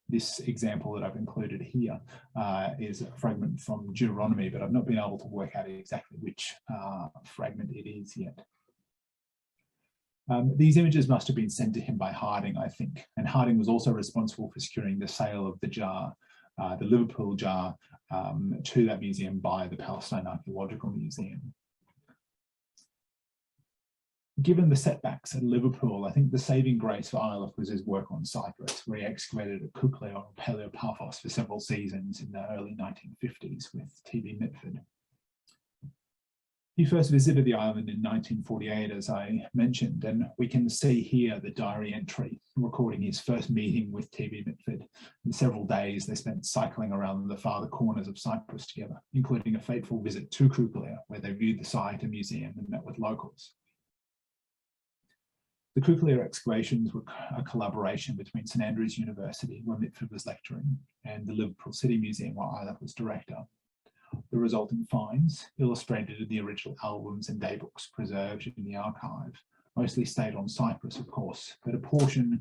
S2: This example that I've included here is a fragment from Deuteronomy, but I've not been able to work out exactly which fragment it is yet. These images must have been sent to him by Harding, I think, and Harding was also responsible for securing the sale of the jar, the Liverpool jar, to that museum by the Palestine Archaeological Museum. Given the setbacks at Liverpool, I think the saving grace for Iliffe was his work on Cyprus, where he excavated at Kuklia or Paleopaphos for several seasons in the early 1950s with TV Mitford. He first visited the island in 1948, as I mentioned, and we can see here the diary entry recording his first meeting with TV Mitford. In several days, they spent cycling around the farther corners of Cyprus together, including a fateful visit to Kuklia, where they viewed the site and museum and met with locals. The Kuklia excavations were a collaboration between St Andrews University, where Mitford was lecturing, and the Liverpool City Museum, where Iliffe was director. The resulting finds, illustrated in the original albums and daybooks preserved in the archive, mostly stayed on Cyprus, of course, but a portion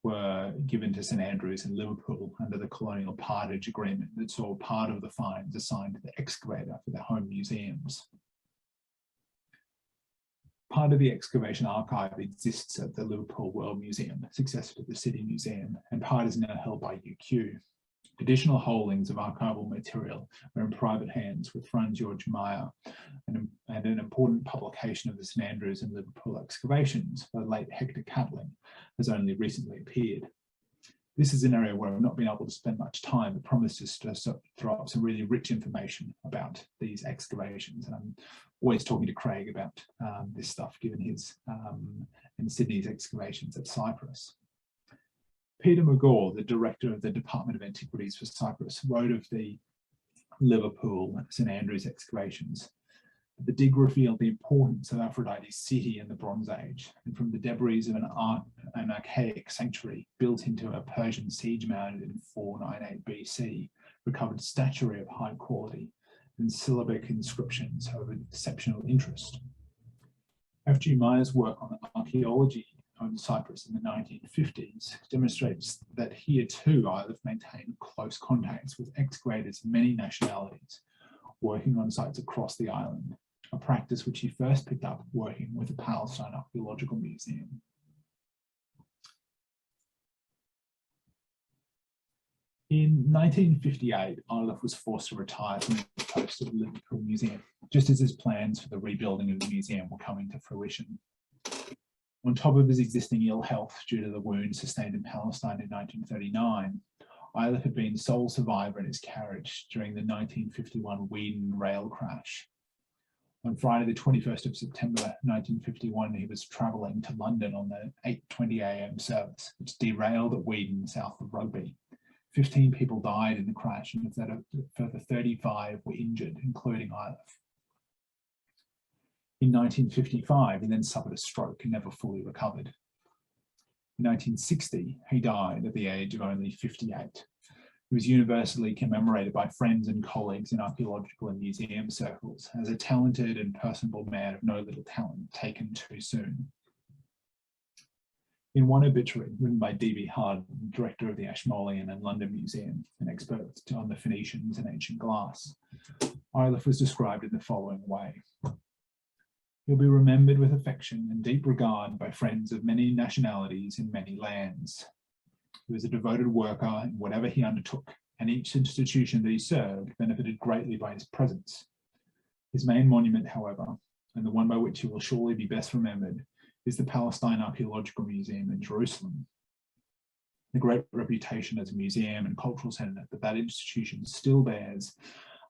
S2: were given to St Andrews and Liverpool under the colonial partage agreement that saw part of the finds assigned to the excavator for their home museums. Part of the excavation archive exists at the Liverpool World Museum, successor to the City Museum, and part is now held by UQ. Additional holdings of archival material are in private hands with Franz Georg Meyer, and an important publication of the St Andrews and Liverpool excavations by late Hector Catling has only recently appeared. This is an area where I've not been able to spend much time, but promises to throw up some really rich information about these excavations. And I'm always talking to Craig about this stuff, given his and Sydney's excavations at Cyprus. Peter McGaw, the director of the Department of Antiquities for Cyprus, wrote of the Liverpool St Andrews excavations. The dig revealed the importance of Aphrodite's city in the Bronze Age, and from the debris of an archaic sanctuary built into a Persian siege mound in 498 BC, recovered statuary of high quality and syllabic inscriptions of exceptional interest. F.G. Meyer's work on archaeology on Cyprus in the 1950s demonstrates that here too Iliffe maintained close contacts with excavators of many nationalities working on sites across the island, a practice which he first picked up working with the Palestine Archaeological Museum. In 1958, Iliffe was forced to retire from the post at the Liverpool Museum, just as his plans for the rebuilding of the museum were coming to fruition. On top of his existing ill health due to the wounds sustained in Palestine in 1939, Iliffe had been sole survivor in his carriage during the 1951 Wheaton rail crash. On Friday, the 21st of September 1951, he was travelling to London on the 8:20 a.m. service, which derailed at Wheaton, south of Rugby. 15 people died in the crash, and a further 35 were injured, including Iliffe. In 1955, he then suffered a stroke and never fully recovered. In 1960, he died at the age of only 58. He was universally commemorated by friends and colleagues in archaeological and museum circles as a talented and personable man of no little talent taken too soon. In one obituary written by D.B. Hard, director of the Ashmolean and London Museum, an expert on the Phoenicians and ancient glass, Iliffe was described in the following way. He'll be remembered with affection and deep regard by friends of many nationalities in many lands. He was a devoted worker in whatever he undertook, and each institution that he served benefited greatly by his presence. His main monument, however, and the one by which he will surely be best remembered, is the Palestine Archaeological Museum in Jerusalem. The great reputation as a museum and cultural centre that institution still bears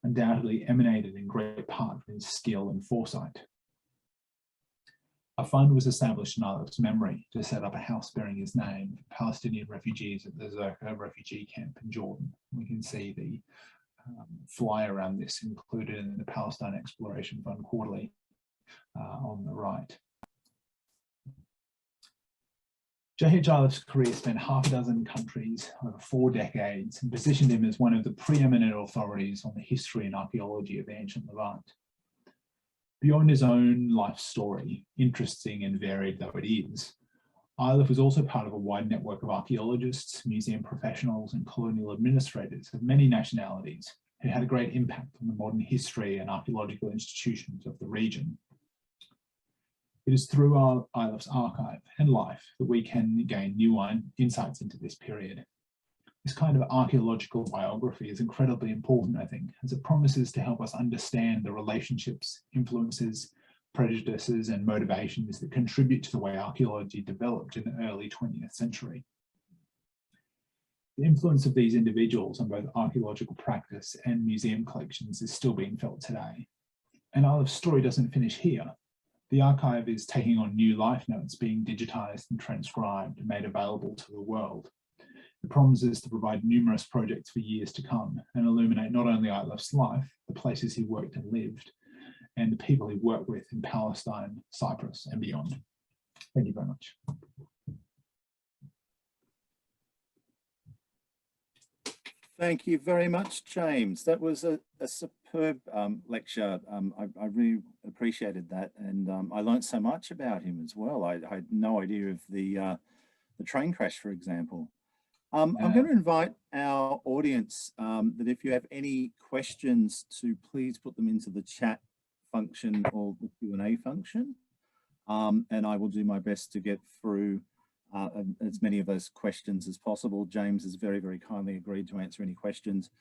S2: undoubtedly emanated in great part from his skill and foresight. A fund was established in Iliffe's memory to set up a house bearing his name for Palestinian refugees at the Zerka refugee camp in Jordan. We can see the flyer around this included in the Palestine Exploration Fund Quarterly on the right. J.H. Iliffe's career spanned half a dozen countries over 4 decades and positioned him as one of the preeminent authorities on the history and archaeology of the ancient Levant. Beyond his own life story, interesting and varied though it is, Iliffe was also part of a wide network of archaeologists, museum professionals, and colonial administrators of many nationalities who had a great impact on the modern history and archaeological institutions of the region. It is through Iliffe's archive and life that we can gain new insights into this period. This kind of archaeological biography is incredibly important, I think, as it promises to help us understand the relationships, influences, prejudices and motivations that contribute to the way archaeology developed in the early 20th century. The influence of these individuals on both archaeological practice and museum collections is still being felt today. And Iliffe's story doesn't finish here. The archive is taking on new life notes being digitized and transcribed and made available to the world. It promises to provide numerous projects for years to come and illuminate not only Iliffe's life, the places he worked and lived, and the people he worked with in Palestine, Cyprus, and beyond. Thank you very much.
S3: Thank you very much, James. That was a superb lecture. I really appreciated that, and I learned so much about him as well. I had no idea of the train crash, for example. I'm going to invite our audience that if you have any questions to please put them into the chat function or the Q&A function, and I will do my best to get through as many of those questions as possible. James has very, very kindly agreed to answer any questions.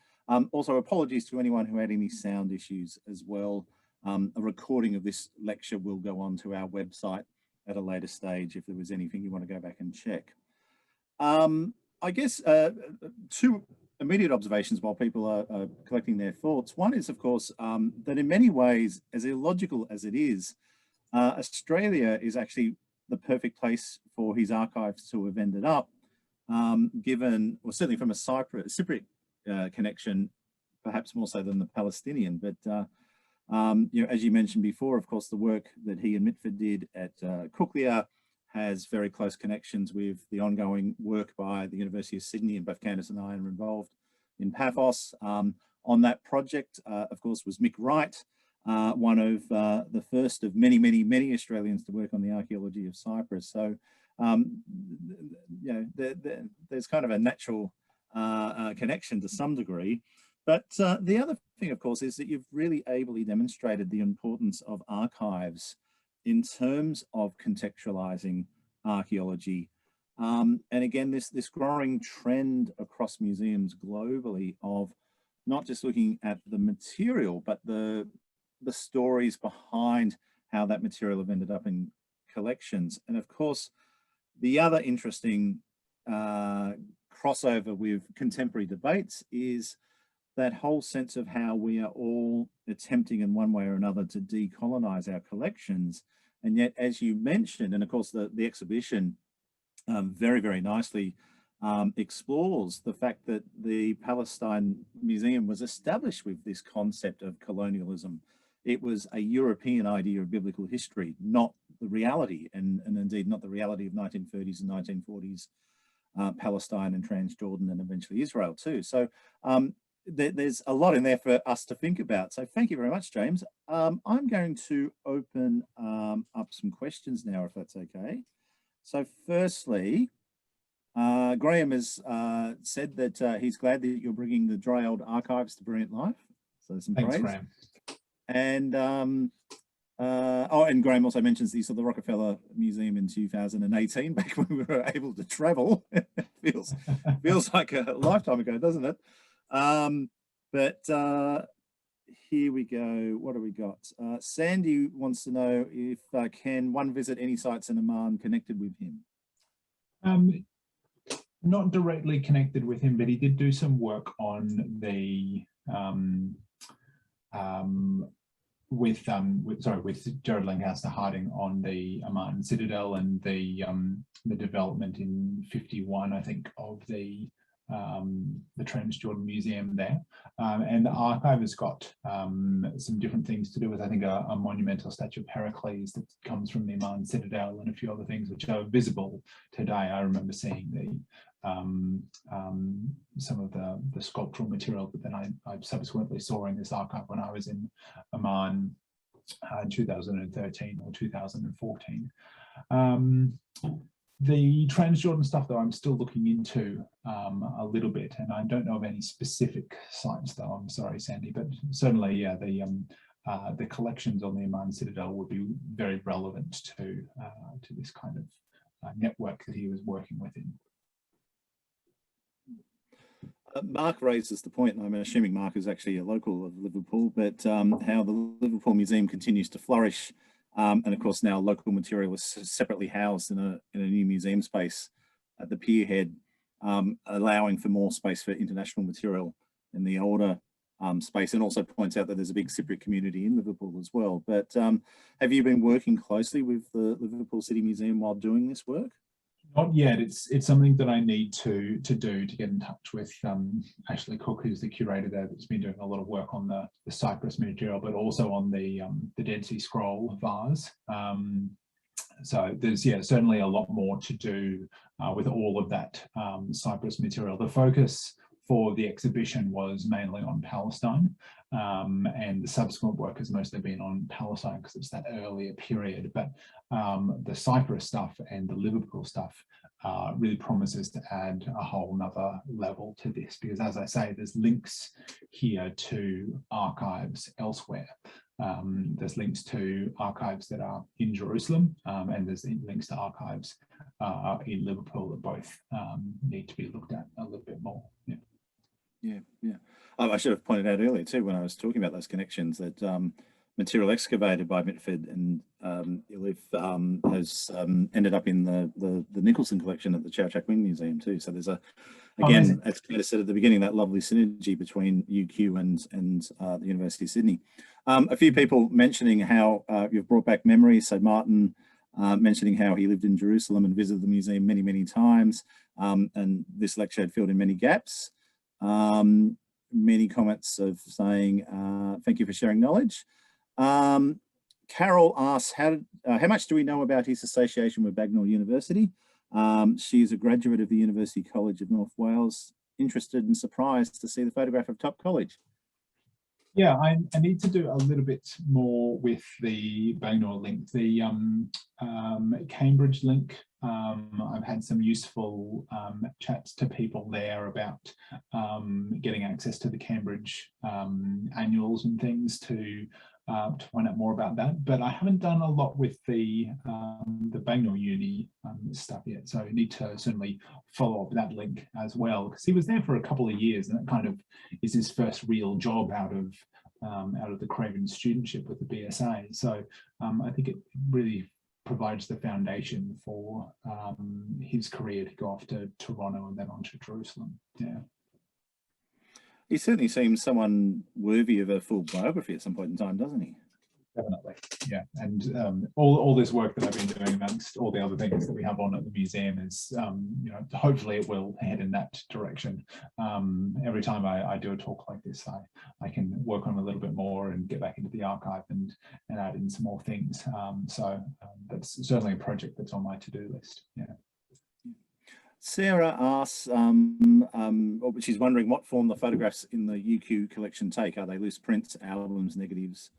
S3: Also, apologies to anyone who had any sound issues as well. A recording of this lecture will go on to our website at a later stage if there was anything you want to go back and check. I guess two immediate observations while people are collecting their thoughts. One is, of course, that in many ways, as illogical as it is, Australia is actually the perfect place for his archives to have ended up, given, well, certainly from a Cypriot connection, perhaps more so than the Palestinian. But you know, as you mentioned before, of course, the work that he and Mitford did at Cooklia has very close connections with the ongoing work by the University of Sydney, and both Candice and I are involved in Paphos. On that project, of course, was Mick Wright, one of the first of many, many, many Australians to work on the archaeology of Cyprus. So, you know, there's kind of a natural connection to some degree. But the other thing, of course, is that you've really ably demonstrated the importance of archives in terms of contextualizing archaeology. And again, this growing trend across museums globally of not just looking at the material, but the stories behind how that material have ended up in collections. And of course, the other interesting crossover with contemporary debates is that whole sense of how we are all attempting in one way or another to decolonize our collections. And yet, as you mentioned, and of course the exhibition very, very nicely explores the fact that the Palestine Museum was established with this concept of colonialism. It was a European idea of biblical history, not the reality, and indeed not the reality of 1930s and 1940s Palestine and Transjordan and eventually Israel too. So there's a lot in there for us to think about. So thank you very much, James. I'm going to open up some questions now, if that's okay. So firstly, Graham has said that he's glad that you're bringing the dry old archives to Brilliant Life. So some
S2: Thanks,
S3: praise. Graham. And and Graham also mentions the Rockefeller Museum in 2018, back when we were able to travel. feels like a lifetime ago, doesn't it? But here we go. What do we got? Sandy wants to know if can one visit any sites in Amman connected with him?
S2: Not directly connected with him, but he did do some work on the with Jared Lancaster Harding on the Amman Citadel and the development in '51, I think, of the Transjordan Museum there. And the archive has got some different things to do with, I think, a monumental statue of Heracles that comes from the Amman Citadel and a few other things which are visible today. I remember seeing the some of the sculptural material that then I subsequently saw in this archive when I was in Amman in 2013 or 2014. The Transjordan stuff, though, I'm still looking into a little bit, and I don't know of any specific sites, though. I'm sorry, Sandy, but certainly, yeah, the collections on the Amman Citadel would be very relevant to this kind of network that he was working within.
S3: Mark raises the point, and I'm assuming Mark is actually a local of Liverpool, but how the Liverpool Museum continues to flourish And of course, now local material is separately housed in a new museum space at the pier head, allowing for more space for international material in the older space, and also points out that there's a big Cypriot community in Liverpool as well. But have you been working closely with the Liverpool City Museum while doing this work?
S2: Not yet. It's something that I need to do to get in touch with Ashley Cook, who's the curator there, that's been doing a lot of work on the Cyprus material, but also on the Dead Sea Scroll vase. So there's certainly a lot more to do with all of that Cyprus material. The focus for the exhibition was mainly on Palestine, and the subsequent work has mostly been on Palestine because it's that earlier period. But the Cyprus stuff and the Liverpool stuff really promises to add a whole nother level to this, because as I say, there's links here to archives elsewhere. There's links to archives that are in Jerusalem, and there's links to archives in Liverpool that both need to be looked at a little bit more.
S3: Yeah. I should have pointed out earlier too, when I was talking about those connections, that material excavated by Mitford and Iliffe has ended up in the Nicholson collection at the Chau Chak Wing Museum too. So there's again, as Peter said at the beginning, that lovely synergy between UQ and the University of Sydney. A few people mentioning how you've brought back memories. So Martin mentioning how he lived in Jerusalem and visited the museum many, many times. And this lecture had filled in many gaps. Many comments of saying, thank you for sharing knowledge. Carol asks, how much do we know about his association with Bagnall University? She is a graduate of the University College of North Wales, interested and surprised to see the photograph of Top College.
S2: Yeah, I need to do a little bit more with the Bagnall link. The Cambridge link, I've had some useful chats to people there about getting access to the Cambridge annuals and things to find out more about that. But I haven't done a lot with the Bagnall Uni stuff yet, so I need to certainly follow up that link as well, because he was there for a couple of years, and that kind of is his first real job out of the Craven studentship with the BSA. So I think it really provides the foundation for his career to go off to Toronto and then on to Jerusalem. Yeah.
S3: He certainly seems someone worthy of a full biography at some point in time, doesn't he?
S2: Definitely, yeah. And all this work that I've been doing amongst all the other things that we have on at the museum is, you know, hopefully it will head in that direction. Every time I do a talk like this, I can work on a little bit more and get back into the archive and add in some more things. So that's certainly a project that's on my to-do list. Yeah.
S3: Sarah asks, she's wondering what form the photographs in the UQ collection take. Are they loose prints, albums, negatives?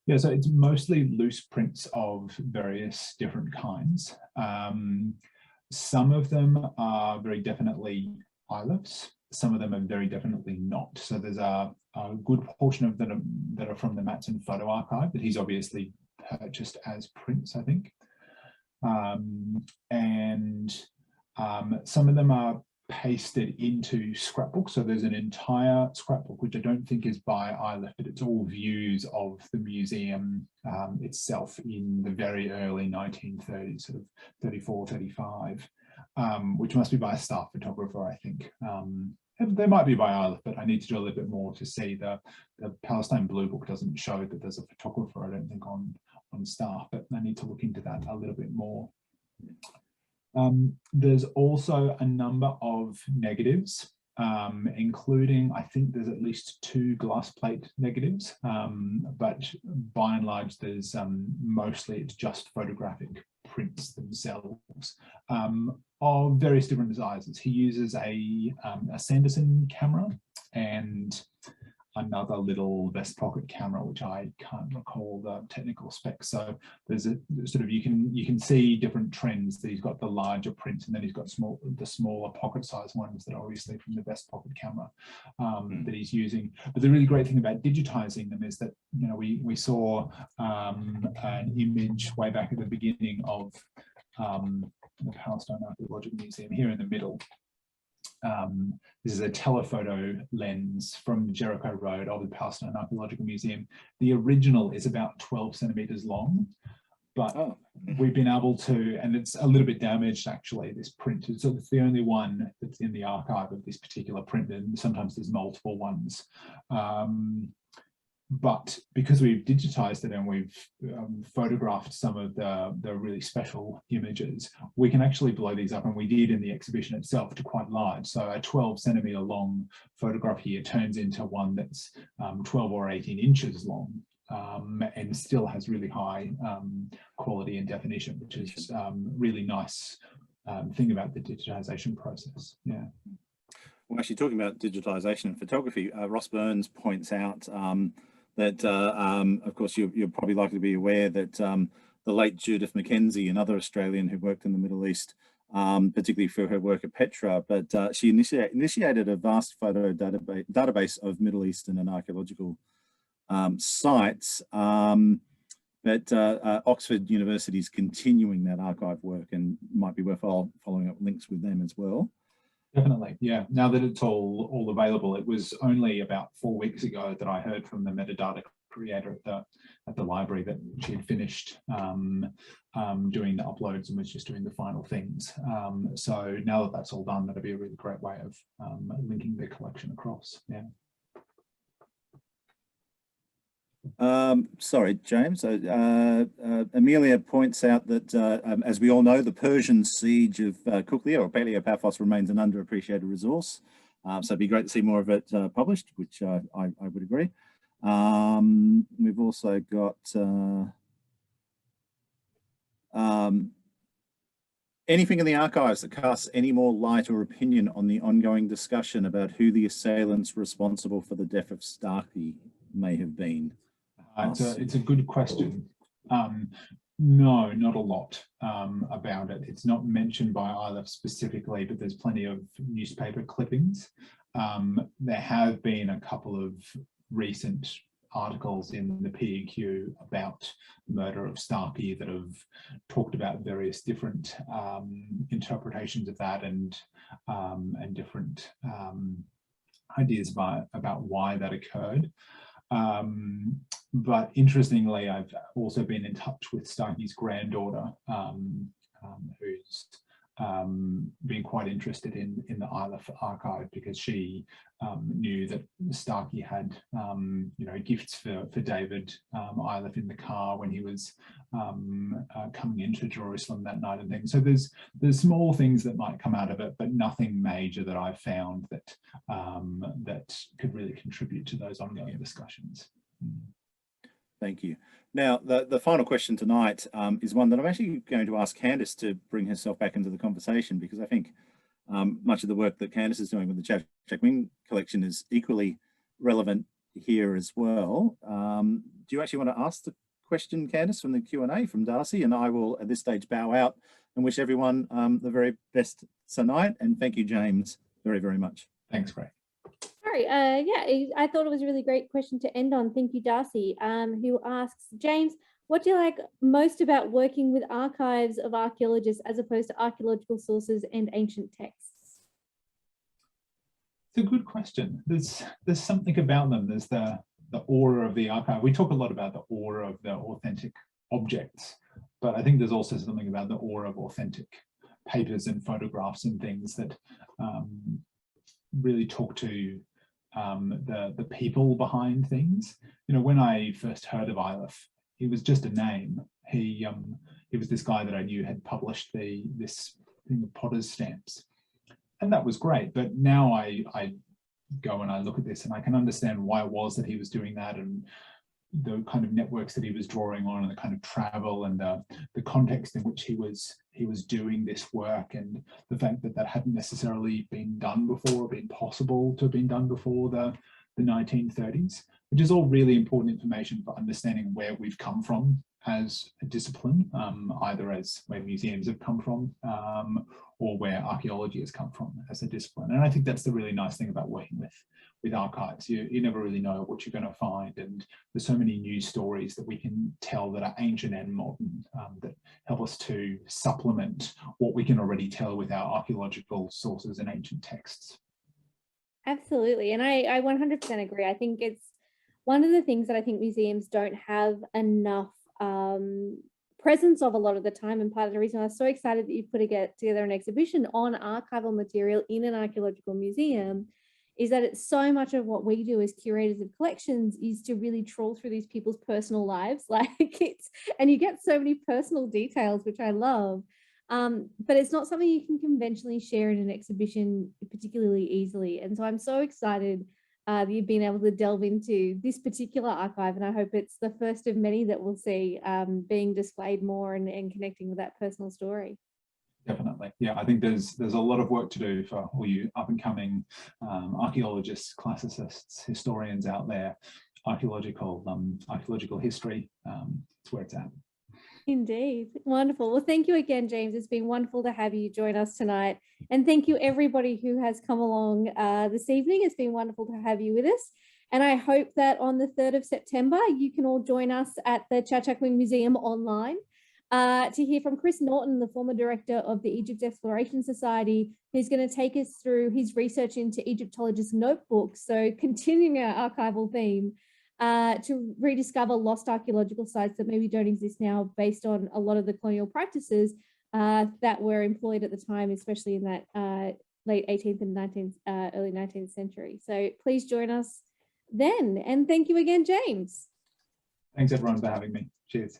S2: Yeah, so it's mostly loose prints of various different kinds. Some of them are very definitely Iliffes. Some of them are very definitely not. So there's a good portion of them that are from the Matson photo archive that he's obviously purchased as prints, I think. Some of them are pasted into scrapbooks. So there's an entire scrapbook, which I don't think is by Iliffe, but it's all views of the museum itself in the very early 1930s, sort of 34, 35, which must be by a staff photographer, I think. They might be by Iliffe, but I need to do a little bit more to see. The Palestine Blue Book doesn't show that there's a photographer, I don't think, on staff, but I need to look into that a little bit more. There's also a number of negatives, including, I think there's at least 2 glass plate negatives, but by and large, there's mostly it's just photographic prints themselves of various different sizes. He uses a Sanderson camera and another little vest pocket camera, which I can't recall the technical specs. So there's a sort of, you can see different trends. That he's got the larger prints, and then he's got the smaller pocket size ones that are obviously from the vest pocket camera that he's using. But the really great thing about digitizing them is that, you know, we saw an image way back at the beginning of the Palestine Archaeological Museum here in the middle. this is a telephoto lens from Jericho Road of the Palestine Archaeological Museum. The original is about 12 centimeters long, but we've been able to, and it's a little bit damaged actually, this print. So it's the only one that's in the archive of this particular print, and sometimes there's multiple ones. But because we've digitized it and we've photographed some of the really special images, we can actually blow these up, and we did in the exhibition itself, to quite large. So a 12 centimeter long photograph here turns into one that's 12 or 18 inches long, and still has really high quality and definition, which is really nice thing about the digitization process. Yeah.
S3: Well, actually, talking about digitization and photography, Ross Burns points out that, of course, you're probably likely to be aware that the late Judith Mackenzie, another Australian who worked in the Middle East, particularly for her work at Petra, but she initiated a vast photo database of Middle Eastern and archaeological sites. But Oxford University is continuing that archive work, and might be worth following up links with them as well.
S2: Definitely, yeah. Now that it's all available, it was only about 4 weeks ago that I heard from the metadata creator at the library that she had finished doing the uploads and was just doing the final things. So now that that's all done, that'll be a really great way of linking the collection across. Yeah.
S3: Sorry, James. Amelia points out that, as we all know, the Persian siege of Kuklia or Paleopaphos remains an underappreciated resource. So it'd be great to see more of it published, which I would agree. We've also got anything in the archives that casts any more light or opinion on the ongoing discussion about who the assailants responsible for the death of Starkey may have been?
S2: It's a good question. No, not a lot about it. It's not mentioned by Iliffe specifically, but there's plenty of newspaper clippings. There have been a couple of recent articles in the PEQ about the murder of Starkey that have talked about various different interpretations of that and different ideas about why that occurred. But interestingly, I've also been in touch with Starkey's granddaughter, who's been quite interested in the Iliffe archive, because she knew that Starkey had gifts for David Iliffe in the car when he was coming into Jerusalem that night and things. So there's small things that might come out of it, but nothing major that I've found that that could really contribute to those ongoing discussions.
S3: Thank you. Now, the final question tonight is one that I'm actually going to ask Candice to bring herself back into the conversation, because I think much of the work that Candice is doing with the Chau Chak Wing collection is equally relevant here as well. Do you actually want to ask the question, Candice, from the Q&A from Darcy? And I will, at this stage, bow out and wish everyone the very best tonight. And thank you, James, very, very much.
S2: Thanks, Greg.
S4: Sorry, yeah, I thought it was a really great question to end on. Thank you, Darcy, who asks, James, what do you like most about working with archives of archaeologists as opposed to archaeological sources and ancient texts?
S2: It's a good question. There's something about them. There's the aura of the archive. We talk a lot about the aura of the authentic objects, but I think there's also something about the aura of authentic papers and photographs and things that really talk to the people behind things. You know, when I first heard of Iliffe, he was just a name. He was this guy that I knew had published this thing of Potter's stamps, and that was great. But now I go and I look at this and I can understand why it was that he was doing that, and the kind of networks that he was drawing on, and the kind of travel and the context in which he was doing this work, and the fact that that hadn't necessarily been done before, or been possible to have been done before the 1930s, which is all really important information for understanding where we've come from as a discipline, either as where museums have come from or where archaeology has come from as a discipline. And I think that's the really nice thing about working with archives. You never really know what you're going to find, and there's so many news stories that we can tell that are ancient and modern that help us to supplement what we can already tell with our archaeological sources and ancient texts.
S4: Absolutely. And I 100% agree. I think it's one of the things that I think museums don't have enough presence of a lot of the time. And part of the reason I was so excited that you put together an exhibition on archival material in an archaeological museum is that it's so much of what we do as curators of collections is to really trawl through these people's personal lives. And you get so many personal details, which I love. But it's not something you can conventionally share in an exhibition particularly easily. And so I'm so excited that you've been able to delve into this particular archive, and I hope it's the first of many that we'll see being displayed more and connecting with that personal story.
S2: Definitely. Yeah, I think there's a lot of work to do for all you up and coming archaeologists, classicists, historians out there. Archaeological history, it's where it's at.
S4: Indeed. Wonderful. Well, thank you again, James. It's been wonderful to have you join us tonight. And thank you everybody who has come along this evening. It's been wonderful to have you with us. And I hope that on the 3rd of September, you can all join us at the Chau Chak Wing Museum online to hear from Chris Norton, the former director of the Egypt Exploration Society, who's going to take us through his research into Egyptologist notebooks. So continuing our archival theme, to rediscover lost archaeological sites that maybe don't exist now based on a lot of the colonial practices that were employed at the time, especially in that late 18th and 19th, early 19th century. So please join us then. And thank you again, James.
S2: Thanks everyone for having me. Cheers.